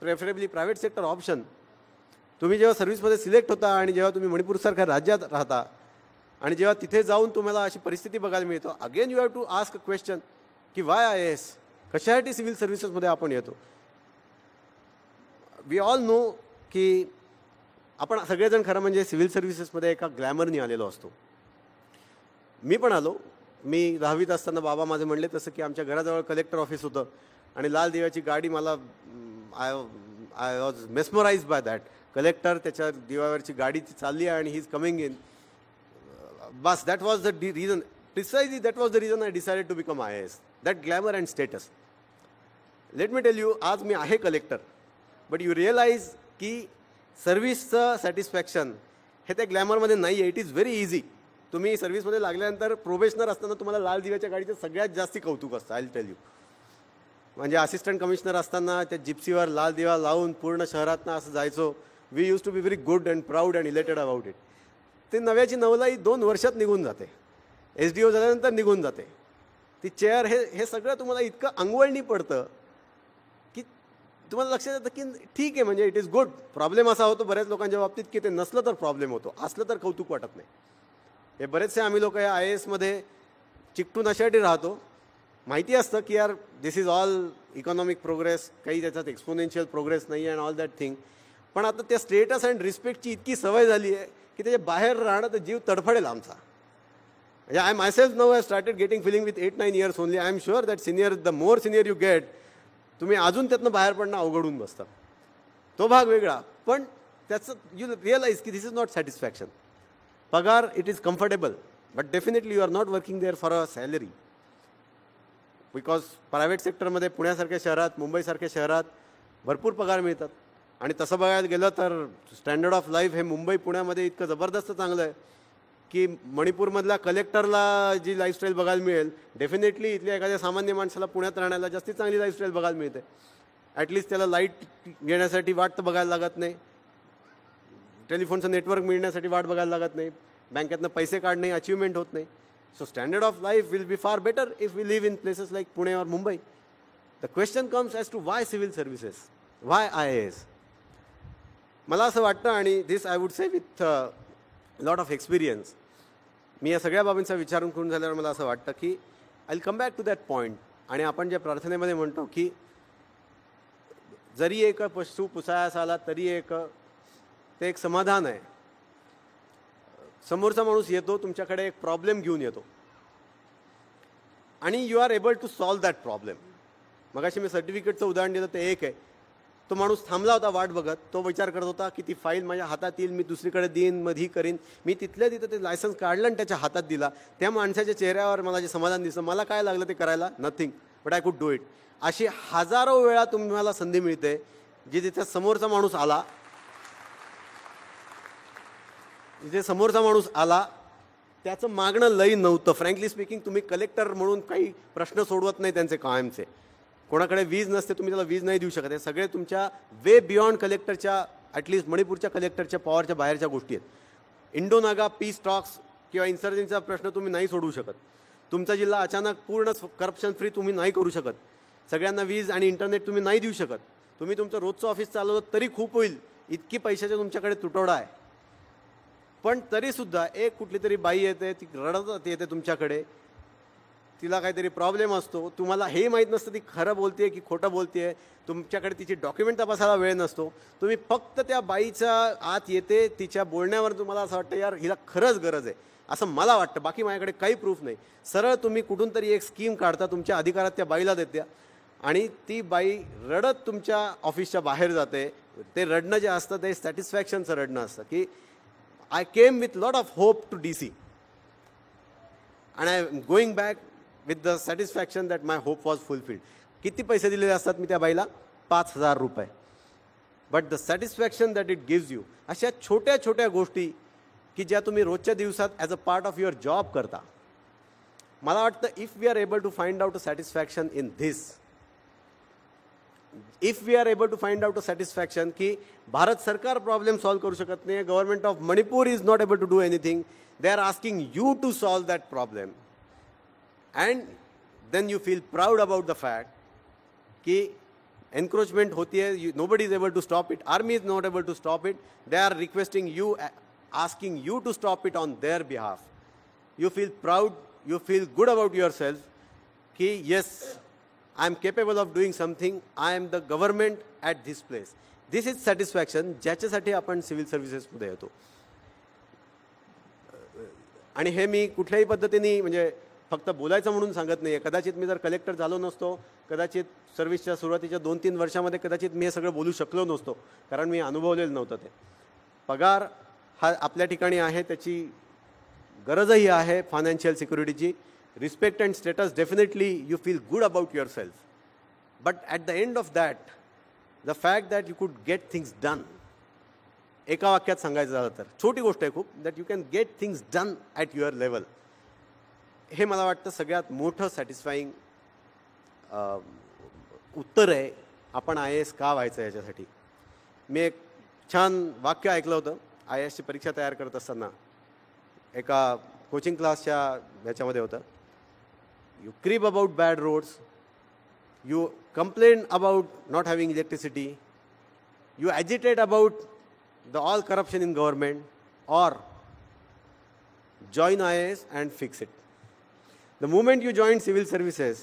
preferably private sector option. तुम्ही जेव्हा सर्व्हिसमध्ये सिलेक्ट होता आणि जेव्हा तुम्ही मणिपूरसारख्या राज्यात राहता आणि जेव्हा तिथे जाऊन तुम्हाला अशी परिस्थिती बघायला मिळतो, again you have to ask a question की वाय IAS, कशासाठी सिव्हिल सर्व्हिसेसमध्ये आपण येतो. वी ऑल नो की आपण सगळेजण खरं म्हणजे सिव्हिल सर्व्हिसेसमध्ये एका ग्लॅमरनी आलेलो असतो. मी पण आलो. मी 10वीत असताना बाबा माझे म्हणले तसं की आमच्या घराजवळ कलेक्टर ऑफिस होतं आणि लाल दिव्याची गाडी मला I was mesmerize by that. Collector त्याच्या दिव्यावरची गाडी ती चालली आहे आणि ही इज कमिंग इन. बस that was the reason, precisely that was the reason I decided to become IAS. That glamour and status. Let me tell you, आज मी आहे कलेक्टर, बट यू रिअलाइज की सर्व्हिसचं सॅटिस्फॅक्शन हे त्या ग्लॅमरमध्ये नाही आहे. It is very easy. तुम्ही सर्व्हिसमध्ये लागल्यानंतर प्रोबेशनर असताना तुम्हाला लाल दिव्याच्या गाडीचं सगळ्यात जास्ती कौतुक असतं. I tell you. म्हणजे असिस्टंट कमिशनर असताना त्या जिप्सीवर लाल दिवा लावून पूर्ण शहरातनं असं जायचो. We use to be very good and proud and elated about it. ते नव्याची नवलाई 2 वर्षात निघून जाते. SDO झाल्यानंतर निघून जाते. ती चेअर हे सगळं तुम्हाला इतकं अंगवळणी पडतं की तुम्हाला लक्षात येतं की ठीक आहे, म्हणजे इट इज गुड. प्रॉब्लेम असा होतो बऱ्याच लोकांच्या बाबतीत की ते नसलं तर प्रॉब्लेम होतो, असलं तर कौतुक वाटत नाही. हे बरेचसे आम्ही लोक या IASमध्ये चिकटून अशासाठी राहतो. माहिती असतं की यार दिस इज ऑल इकॉनॉमिक प्रोग्रेस, काही त्याच्यात एक्सपोनेन्शियल प्रोग्रेस नाही अँड ऑल दॅट थिंग. पण आता त्या स्टेटस अँड रिस्पेक्टची इतकी सवय झाली आहे की त्याच्या बाहेर राहणं तर जीव तडफडेल आमचा. म्हणजे I myself now have started getting feeling with 8-9 years only. I am sure that senior, the more senior you get, तुम्ही अजून त्यातनं बाहेर पडणं अवघडून बसतं. तो भाग वेगळा. पण त्याचं यू रिअलाइज की दिस इज नॉट सॅटिस्फॅक्शन. पगार it is comfortable, but definitely you are not working there for a salary. Because private सेक्टरमध्ये पुण्यासारख्या शहरात, मुंबईसारख्या शहरात भरपूर पगार मिळतात. आणि तसं बघायला गेलं तर स्टँडर्ड ऑफ लाईफ हे मुंबई पुण्यामध्ये इतकं जबरदस्त चांगलं आहे की मणिपूरमधल्या कलेक्टरला जी लाईफस्टाईल बघायला मिळेल, डेफिनेटली इथल्या एखाद्या सामान्य माणसाला पुण्यात राहण्याला जास्ती चांगली लाईफस्टाईल बघायला मिळते. ॲटलिस्ट त्याला लाईट घेण्यासाठी वाट तर बघायला लागत नाही, टेलिफोनचं नेटवर्क मिळण्यासाठी वाट बघायला लागत नाही, बँकेतनं पैसे काढणे अचिव्हमेंट होत नाही. So standard of life will be far better if we live in places like Pune or Mumbai. The question comes as to why civil services, why IAS. मला असं वाटतं, आणि this I would say with lot of experience, मी या सगळ्या बाबींचा विचार करून झाल्यावर मला असं वाटतं की I will come back to that point. आणि आपण ज्या प्रार्थनेमध्ये म्हणतो की जरी एक पशु पुसायास आला तरी ते एक समाधान आहे. समोरचा माणूस येतो तुमच्याकडे, एक प्रॉब्लेम घेऊन येतो आणि you are able to solve that problem. मगाशी मी सर्टिफिकेटचं उदाहरण दिलं ते एक आहे. तो माणूस थांबला होता वाट बघत. तो विचार करत होता की ती फाईल माझ्या हातात येईल, मी दुसरीकडे देईन, मधी करीन. मी तिथल्या तिथं ते लायसन्स काढलं आणि त्याच्या हातात दिला. त्या माणसाच्या चेहऱ्यावर मला जे समाधान दिसलं, मला काय लागलं ते करायला, nothing, but I could do it. अशी हजारो वेळा तुम्हाला संधी मिळते जी जिथे समोरचा माणूस आला त्याचं मागणं लई नव्हतं. फ्रँकली स्पीकिंग, तुम्ही कलेक्टर म्हणून काही प्रश्न सोडवत नाही त्यांचे कायमचे. कोणाकडे वीज नसते, तुम्ही त्याला वीज नाही देऊ शकत. हे सगळे तुमच्या वे बियॉन्ड कलेक्टरच्या, ॲटलिस्ट मणिपूरच्या कलेक्टरच्या पॉवरच्या बाहेरच्या गोष्टी आहेत. इंडोनागा पीस टॉक्स किंवा इन्सर्जन्सीचा प्रश्न तुम्ही नाही सोडवू शकत. तुमचा जिल्हा अचानक पूर्ण करप्शन फ्री तुम्ही नाही करू शकत. सगळ्यांना वीज आणि इंटरनेट तुम्ही नाही देऊ शकत. तुम्ही तुमचं रोजचं ऑफिस चालवलं तरी खूप होईल, इतकी पैशाचा तुमच्याकडे तुटवडा आहे. पण तरीसुद्धा एक कुठली तरी बाई येते, ती रडत येते तुमच्याकडे, तिला काहीतरी प्रॉब्लेम असतो. तुम्हाला हे माहीत नसतं ती खरं बोलते की खोटं बोलते. तुमच्याकडे तिची डॉक्युमेंट तपासायला वेळ नसतो. तुम्ही फक्त त्या बाईच्या आत येते, तिच्या बोलण्यावर तुम्हाला असं वाटतं यार हिला खरंच गरज आहे असं मला वाटतं. बाकी माझ्याकडे काही प्रूफ नाही. सरळ तुम्ही कुठून तरी एक स्कीम काढता, तुमच्या अधिकारात त्या बाईला देत्या आणि ती बाई रडत तुमच्या ऑफिसच्या बाहेर जाते. ते रडणं जे असतं ते सॅटिस्फॅक्शनचं रडणं असतं की I came with lot of hope to DC and I am going back with the satisfaction that my hope was fulfilled. किती पैसे दिलेले असतात मी त्या बाईला? 5,000 रुपये. But the satisfaction that it gives you, अशा छोट्या छोट्या गोष्टी की ज्या तुम्ही रोजच्या दिवसात as a part of your job करता. मला वाटतं if we are able to find out a satisfaction in this, if we are able to find out a satisfaction की भारत सरकार प्रॉब्लेम सॉल्व करू शकत नाही, government of Manipur is not able to do anything, they are asking you to solve that problem. And then you feel proud about the fact कि encroachment होती है, nobody is able to stop it, army is not able to stop it, they are requesting you, asking you to stop it on their behalf. You feel proud, you feel good about yourself कि yes, I am capable of doing something, I am the government at this place. This is satisfaction ज्याच्यासाठी आपण सिव्हिल सर्व्हिसेसमध्ये येतो. आणि हे मी कुठल्याही पद्धतीने म्हणजे फक्त बोलायचं म्हणून सांगत नाही आहे. कदाचित मी जर कलेक्टर झालो नसतो, कदाचित सर्व्हिसच्या सुरुवातीच्या 2-3 वर्षामध्ये कदाचित मी हे सगळं बोलू शकलो नसतो, कारण मी अनुभवलेलं नव्हतं ते. पगार हा आपल्या ठिकाणी आहे, त्याची गरजही आहे फायनान्शियल सिक्युरिटीची. Respect and status definitely you feel good about your self, but at the end of that the fact that you could get things done, एका वाक्यात सांगायचं झालं तर छोटी गोष्ट आहे खूप, that you can get things done at your level, हे मला वाटतं सगळ्यात मोठं सॅटिस्फाईंग उत्तर आहे आपण IAS का व्हायचं याच्यासाठी. मी एक छान वाक्य ऐकलं होतं IASची परीक्षा तयार करत असताना, एका कोचिंग क्लासच्या ह्याच्यामध्ये होतं. You crib about bad roads, you complain about not having electricity, you agitate about the all corruption in government, or join IAS and fix it. The moment you join civil services,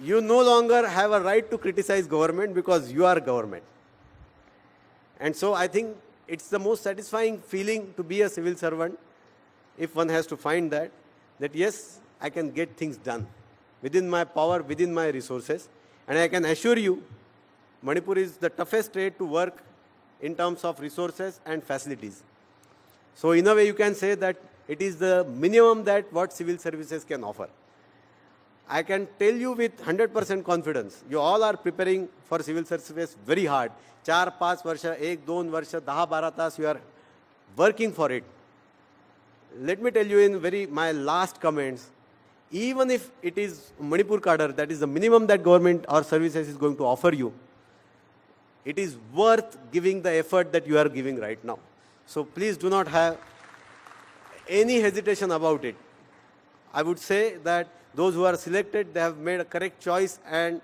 you no longer have a right to criticize government because you are government. And so I think it's the most satisfying feeling to be a civil servant, if one has to find that yes, I can get things done within my power, within my resources. And I can assure you, Manipur is the toughest state to work in terms of resources and facilities. So in a way you can say that it is the minimum that what civil services can offer. I can tell you with 100% confidence, you all are preparing for civil service very hard. 4-5 वर्ष, 1-2 वर्ष, 10-12 तास you are working for it. Let me tell you in my last comments, even if it is Manipur cadre, that is the minimum that government or services is going to offer you, it is worth giving the effort that you are giving right now. So please do not have any hesitation about it. I would say that those who are selected, they have made a correct choice and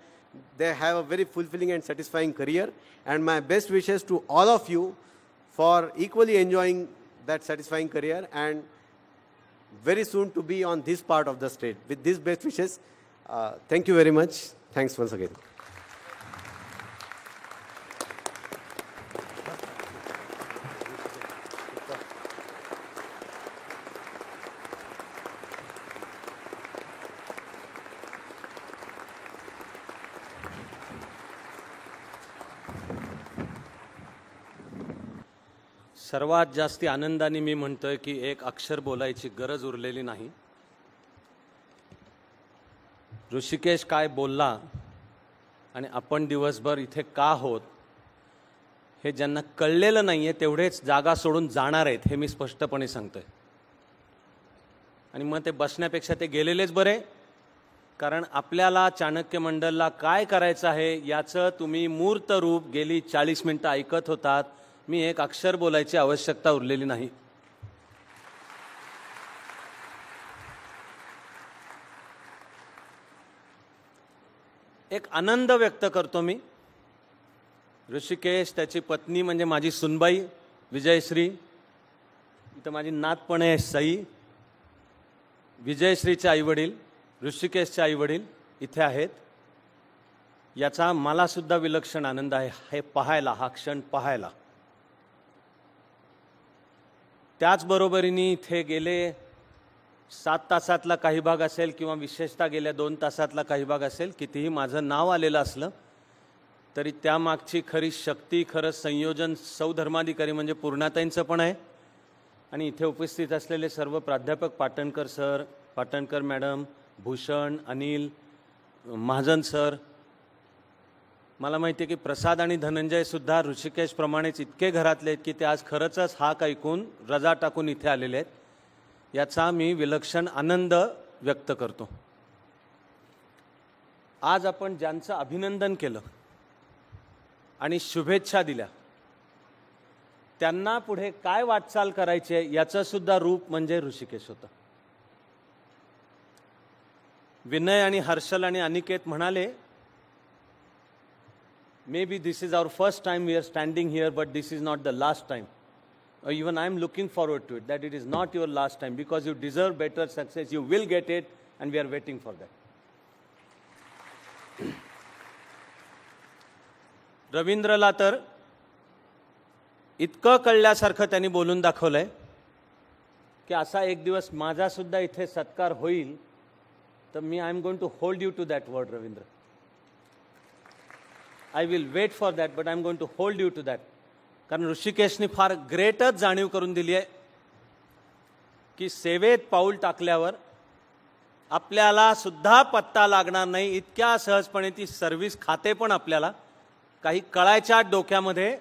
they have a very fulfilling and satisfying career. And my best wishes to all of you for equally enjoying that satisfying career and very soon to be on this part of the state. With these best wishes, thank you very much. Thanks once again. सर्वात जास्ती आनंदाने मी म्हणतोय की एक अक्षर बोलायची गरज उरलेली नाही. ऋषिकेश काय बोलला आणि आपण दिवसभर इथे का होत हे ज्यांना कळलेलं नाहीये तेवढेच जागा सोडून जाणार आहेत, हे मी स्पष्टपणे सांगतोय. आणि मग ते बसण्यापेक्षा ते गेलेलेच बरे, कारण आपल्याला चाणक्य मंडलला काय करायचं आहे याचं तुम्ही मूर्त रूप गेली 40 मिनिटं ऐकत होतात. मी एक अक्षर बोलायची आवश्यकता उरलेली नाही. एक आनंद व्यक्त करतो मी. ऋषिकेश, त्याची पत्नी म्हणजे माझी सुनबाई विजयश्री, इथं माझी नात पण आहे सई, विजयश्रीचे आईवडील, ऋषिकेशचे आईवडील इथे आहेत. याचा मला सुद्धा विलक्षण आनंद आहे हे पाहायला, हा क्षण पाहायला. त्याचबरोबरीने इथे गेले 7 तासातला काही भाग असेल किंवा विशेषतः गेल्या 2 तासातला काही भाग असेल, कितीही माझं नाव आलेलं असलं तरी त्यामागची खरी शक्ती, खरं संयोजन सौ धर्माधिकारी म्हणजे पूर्णाताईंचं पण आहे. आणि इथे उपस्थित असलेले सर्व प्राध्यापक, Patankar sir, Patankar madam, Bhushan, Anil, Mahajan sir, मला माहिती आहे की प्रसाद आणि धनंजय सुद्धा ऋषिकेशप्रमाणेच इतके घरातले आहेत की ते आज खरंच हाक ऐकून रजा टाकून इथे आलेले आहेत. याचा मी विलक्षण आनंद व्यक्त करतो. आज आपण ज्यांचं अभिनंदन केलं आणि शुभेच्छा दिल्या त्यांना पुढे काय वाटचाल करायची आहे याचं सुद्धा रूप म्हणजे ऋषिकेश होतं. विनय आणि हर्षल आणि अनिकेत म्हणाले, maybe this is our first time we are standing here, but this is not the last time. Or even I am looking forward to it, that it is not your last time, because you deserve better success. You will get it, and we are waiting for that. रवींद्रला तर इतकं कळल्यासारखं त्यांनी बोलून दाखवलंय की असा एक दिवस माझासुद्धा इथे सत्कार होईल, तर मी I am going to hold you to that word Ravindra. I will wait for that, but I am going to hold you to that. कारण ऋषिकेशनी फार ग्रेटच जाणीव करून दिली आहे की सेवेत पाऊल टाकल्यावर आपल्याला सुद्धा पत्ता लागणार नाही, इतक्या सहजपणे ती सर्व्हिस खाते पण आपल्याला. काही कळायच्या डोक्यामध्ये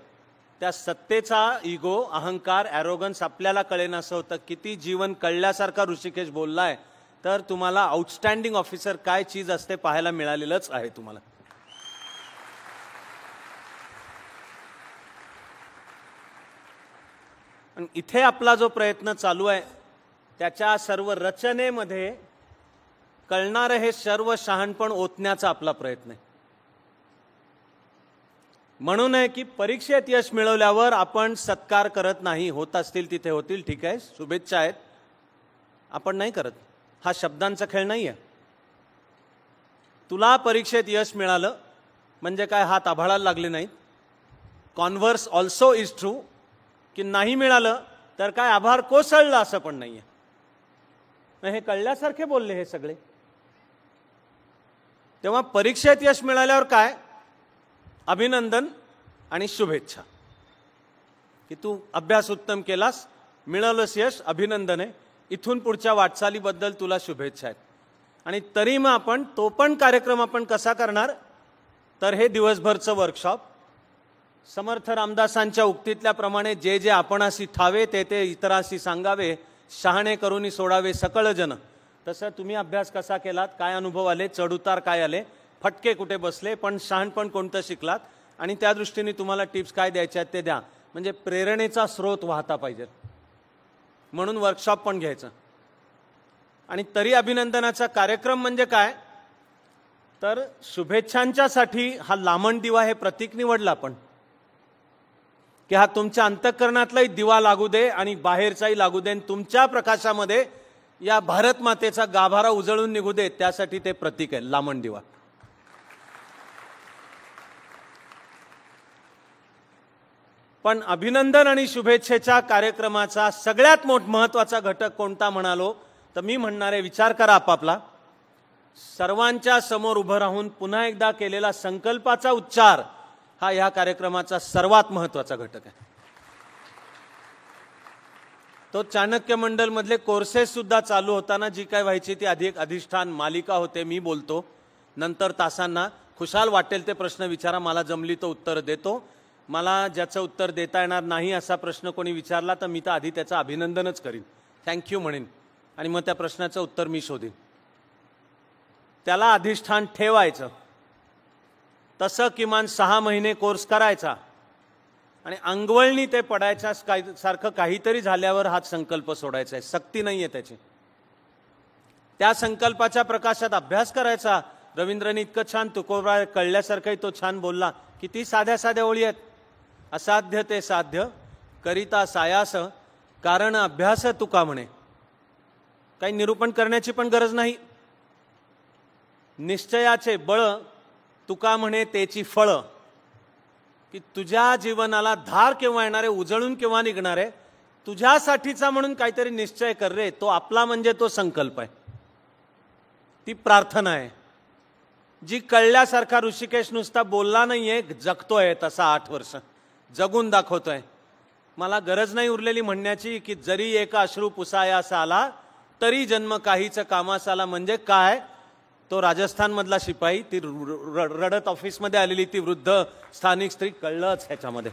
त्या सत्तेचा इगो, अहंकार, ॲरोगन्स आपल्याला कळेन असं होतं. किती जीवन कळल्यासारखा ऋषिकेश बोललाय, तर तुम्हाला आउटस्टँडिंग ऑफिसर काय चीज असते पाहायला मिळालेलंच आहे तुम्हाला. आणि इथे आपला जो प्रयत्न चालू आहे त्याच्या सर्व रचनेमध्ये कळणारं हे सर्व शहाणपण ओतण्याचा आपला प्रयत्न आहे. म्हणून आहे की परीक्षेत यश मिळवल्यावर आपण सत्कार करत नाही. होत असतील तिथे होतील, ठीक आहे, शुभेच्छा आहेत, आपण नाही करत. हा शब्दांचा खेळ नाही आहे. तुला परीक्षेत यश मिळालं म्हणजे काय हात आभाळाला लागले नाहीत. कॉन्व्हर्स ऑल्सो इज ट्रू, की नाही मिळालं तर काय आभार कोसळला असं पण नाही आहे. हे कळल्यासारखे बोलले हे सगळे. तेव्हा परीक्षेत यश मिळाल्यावर काय, अभिनंदन आणि शुभेच्छा, की तू अभ्यास उत्तम केलास, मिळालंस यश, अभिनंदन आहे, इथून पुढच्या वाटचालीबद्दल तुला शुभेच्छा आहेत. आणि तरी मग आपण तो पण कार्यक्रम आपण कसा करणार, तर हे दिवसभरचं वर्कशॉप समर्थ रामदासांच्या उक्तीतल्याप्रमाणे जे जे आपणासी ठावे ते ते इतरासी सांगावे, शहाणे करूनी सोडावे सकळ जन. तसं तुम्ही अभ्यास कसा केलात, काय अनुभव आले, चढउतार काय आले, फटके कुठे बसले, पण शहाणपण कोणतं शिकलात, आणि त्या दृष्टीने तुम्हाला टिप्स काय द्यायच्या ते द्या. म्हणजे प्रेरणेचा स्रोत वाहता पाहिजे. म्हणून वर्कशॉप पण घ्यायचं. आणि तरी अभिनंदनाचा कार्यक्रम म्हणजे काय, तर शुभेच्छांच्यासाठी हा लामण दिवा हे प्रतीक निवडलं आपण, की हा तुमच्या अंतःकरणातलाही दिवा लागू दे आणि बाहेरचाही लागू दे, तुमच्या प्रकाशामध्ये या भारत मातेचा गाभारा उजळून निघू दे, त्यासाठी ते प्रतीक आहे लामण दिवा. पण अभिनंदन आणि शुभेच्छेच्या कार्यक्रमाचा सगळ्यात महत्त्वाचा घटक कोणता म्हणालो, तर मी म्हणणारे, विचार करा आपापला. सर्वांच्या समोर उभं राहून पुन्हा एकदा केलेला संकल्पाचा उच्चार हा या कार्यक्रमाचा सर्वात महत्त्वाचा घटक आहे. तो चाणक्य मंडल मधले कोर्सेस सुद्धा चालू होताना जी काय व्हायची ती आधी एक अधिष्ठान मालिका होते. मी बोलतो, नंतर तासांना खुशाल वाटेल ते प्रश्न विचारा, मला जमली तो उत्तर देतो. मला ज्याचं उत्तर देता येणार नाही असा प्रश्न कोणी विचारला तर मी तर आधी त्याचं अभिनंदनच करीन, थँक्यू म्हणेन, आणि मग त्या प्रश्नाचं उत्तर मी शोधीन. त्याला अधिष्ठान ठेवायचं. तसं किमान 6 महिने कोर्स करायचा आणि अंगवळणी ते पडायच्या सारखं काहीतरी झाल्यावर हाच संकल्प सोडायचा आहे. सक्ती नाही आहे त्याची. त्या संकल्पाच्या प्रकाशात अभ्यास करायचा. रवींद्रने इतकं छान तुकोबा कळल्यासारखंही तो छान बोलला. किती साध्या साध्या ओळी आहेत. असाध्य ते साध्य करिता सायास, कारण अभ्यास तुका म्हणे. काही निरूपण करण्याची पण गरज नाही. निश्चयाचे बळ तुका म्हणे तेची फळ, की तुझ्या जीवनाला धार केव्हा येणारे, उजळून केव्हा निघणारे, तुझ्यासाठीचा म्हणून काहीतरी निश्चय कर रे. तो आपला म्हणजे तो संकल्प आहे, ती प्रार्थना आहे, जी कळल्यासारखा ऋषिकेश नुसता बोलला नाहीये, जगतोय तसा 8 वर्ष जगून दाखवतोय. मला गरज नाही उरलेली म्हणण्याची की जरी एक अश्रू पुसायास आला तरी जन्म काहीच कामास आला. म्हणजे काय, तो राजस्थान मधला शिपाई, ती रडत ऑफिसमध्ये आलेली ती वृद्ध स्थानिक स्त्री, कळलंच ह्याच्यामध्ये.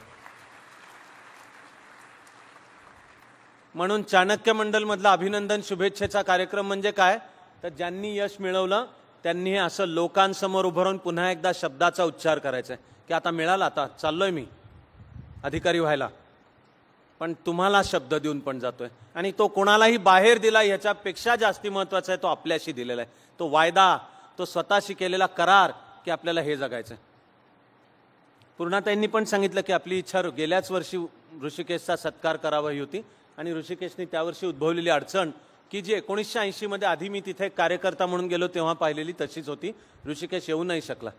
म्हणून चाणक्य मंडल मधला अभिनंदन शुभेच्छेचा कार्यक्रम म्हणजे काय, तर ज्यांनी यश मिळवलं त्यांनी हे असं लोकांसमोर उभं राहून पुन्हा एकदा शब्दाचा उच्चार करायचा आहे की आता मिळाला, आता चाललोय मी अधिकारी व्हायला, पण तुम्हाला शब्द देऊन पण जातोय. आणि तो कोणालाही बाहेर दिला ह्याच्यापेक्षा जास्ती महत्वाचा आहे तो आपल्याशी दिलेला आहे. तो वायदा, तो स्वतःशी केलेला करार की आपल्याला हे जगायचं आहे. पूर्णाताईंनी पण सांगितलं की आपली इच्छा गेल्याच वर्षी ऋषिकेशचा सत्कार करावा ही होती, आणि ऋषिकेशने त्यावर्षी उद्भवलेली अडचण की जी 1980 मध्ये आधी मी तिथे कार्यकर्ता म्हणून गेलो तेव्हा पाहिलेली तशीच होती. ऋषिकेश येऊ नाही शकला.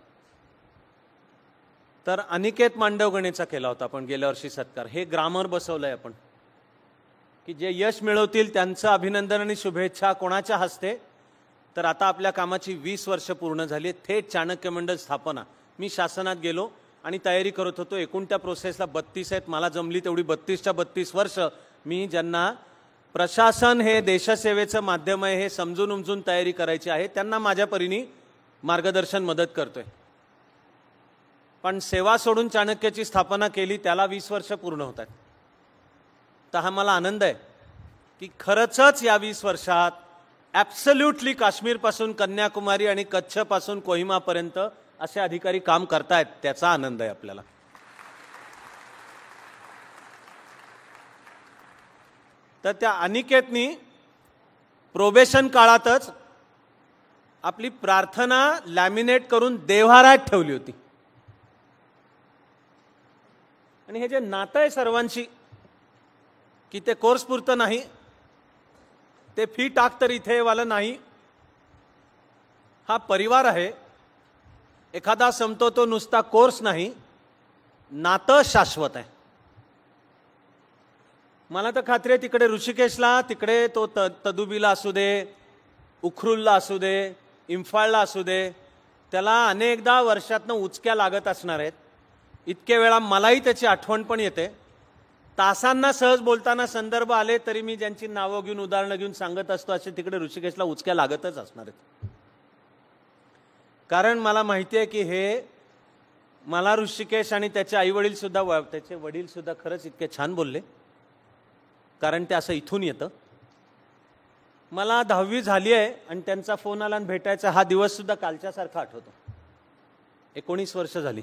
तर अनिकेत मांडवगणेचा केला होता आपण गेल्या वर्षी सत्कार. हे ग्रामर बसवलंय आपण की जे यश मिळवतील त्यांचं अभिनंदन आणि शुभेच्छा कोणाच्या हस्ते, तर आता आपल्या कामाची 20 वर्ष पूर्ण झाली. थेट चाणक्य मंडळ स्थापना. मी शासनात गेलो आणि तयारी करत होतो. एकूण त्या प्रोसेसला 32 आहेत. मला जमली तेवढी 32च्या 32 वर्ष मी ज्यांना प्रशासन हे देशसेवेचं माध्यम आहे हे समजून उमजून तयारी करायची आहे त्यांना माझ्या परीने मार्गदर्शन मदत करतोय. पण सेवा सोडून चाणक्याची स्थापना केली त्याला 20 वर्ष पूर्ण होत आहेत. तर हा मला आनंद आहे की खरंच या 20 वर्षात ॲब्सल्युटली काश्मीरपासून कन्याकुमारी आणि कच्छपासून कोहिमापर्यंत असे अधिकारी काम करतायत. त्याचा आनंद आहे आपल्याला. तर त्या अनिकेतनी प्रोबेशन काळातच आपली प्रार्थना लॅमिनेट करून देव्हाऱ्यात ठेवली होती. आणि हे जे नातं आहे सर्वांशी की ते कोर्स पुरतं नाही, ते फी टाक तर इथे वाला नाही, हा परिवार आहे. एखादा संपतो तो नुसता कोर्स नाही, नातं शाश्वत आहे. मला तर खात्री आहे तिकडे ऋषिकेशला, तिकडे तो तदुबीला असू दे, उखरुलला असू दे, इम्फाळला असू दे, त्याला अनेकदा वर्षातनं उचक्या लागत असणार आहेत. इतके वेळा मलाही त्याची आठवण पण येते. तासांना सहज बोलताना संदर्भ आले तरी मी ज्यांची नावं घेऊन उदाहरणं घेऊन सांगत असतो असे तिकडे ऋषिकेशला उचक्या लागतच असणार आहेत. कारण मला माहिती आहे की हे मला ऋषिकेश आणि त्याचे आईवडील सुद्धा, त्याचे वडील सुद्धा खरंच इतके छान बोलले. कारण ते असं इथून येतं. मला 10वी झाली आहे आणि त्यांचा फोन आला आणि भेटायचा हा दिवस सुद्धा कालच्यासारखा आठवतो. 19 वर्ष झाली.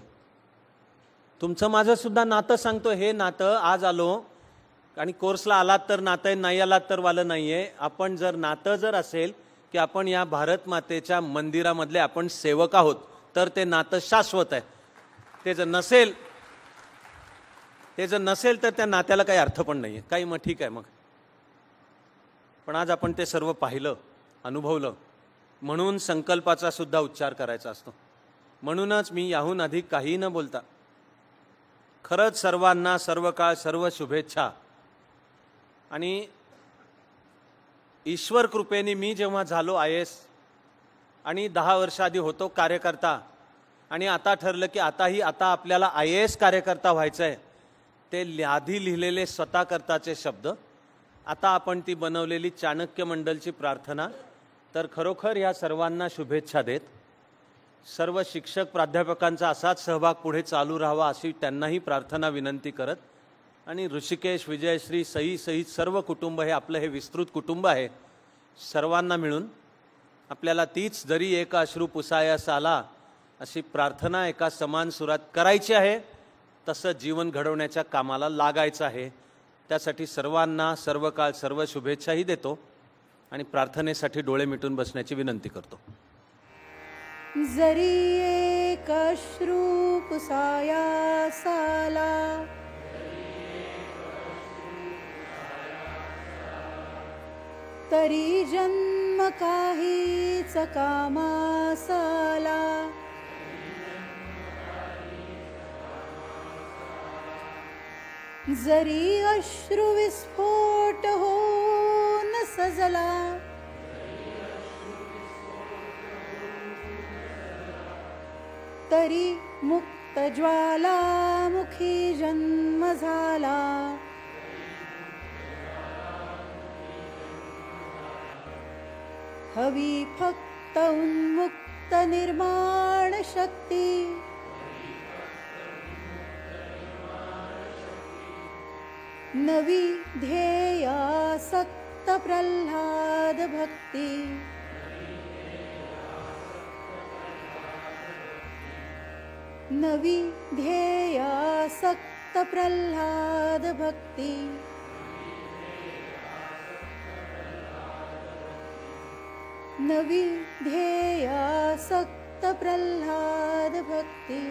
तुमचं माझं सुद्धा नातं सांगतो. हे नातं आज आलो आणि कोर्सला आलात तर नातं आहे, नाही आलात तर वालं नाही आहे. आपण जर नातं जर असेल की आपण या भारत मातेच्या मंदिरामधले आपण सेवक आहोत तर ते नातं शाश्वत आहे. ते जर नसेल तर त्या नात्याला काही अर्थ पण नाही आहे. काही मग ठीक आहे मग. पण आज आपण ते सर्व पाहिलं, अनुभवलं, म्हणून संकल्पाचा सुद्धा उच्चार करायचा असतो. म्हणूनच मी याहून अधिक काही न बोलता खरंच सर्वांना सर्व काळ सर्व शुभेच्छा. आणि ईश्वर कृपेने मी जेव्हा झालो IAS आणि 10 वर्ष आधी होतो कार्यकर्ता आणि आता ठरलं की आता आपल्याला IAS कार्यकर्ता व्हायचं आहे, ते आधी लिहिलेले स्वतः करताचे शब्द, आता आपण ती बनवलेली चाणक्य मंडलची प्रार्थना, तर खरोखर या सर्वांना शुभेच्छा देत, सर्व शिक्षक प्राध्यापकांचा असाच सहभाग पुढे चालू राहावा अशी त्यांनाही प्रार्थना विनंती करत, आणि ऋषिकेश, विजयश्री, सई सहित सर्व कुटुंब, हे आपलं हे विस्तृत कुटुंब आहे, सर्वांना मिळून आपल्याला तीच जरी एक अश्रू पुसायास आला अशी प्रार्थना एका समान सुरात करायची आहे. तसं जीवन घडवण्याच्या कामाला लागायचं आहे. त्यासाठी सर्वांना सर्व काळ सर्व शुभेच्छाही देतो आणि प्रार्थनेसाठी डोळे मिटून बसण्याची विनंती करतो. जरी एक अश्रू पुसायास आला, तरी जन्म काहीच कामास आला. जरी अश्रू विस्फोट होऊन सजला, तरी मुक्त ज्वालामुखी जन्म झाला. हवी फक्त उन्मुक्त निर्माण शक्ती, नवी ध्येयासक्त प्रल्हाद भक्ती. नवी ध्येयासक्त प्रल्हाद भक्ती. नवी ध्येयासक्त प्रल्हाद भक्ती.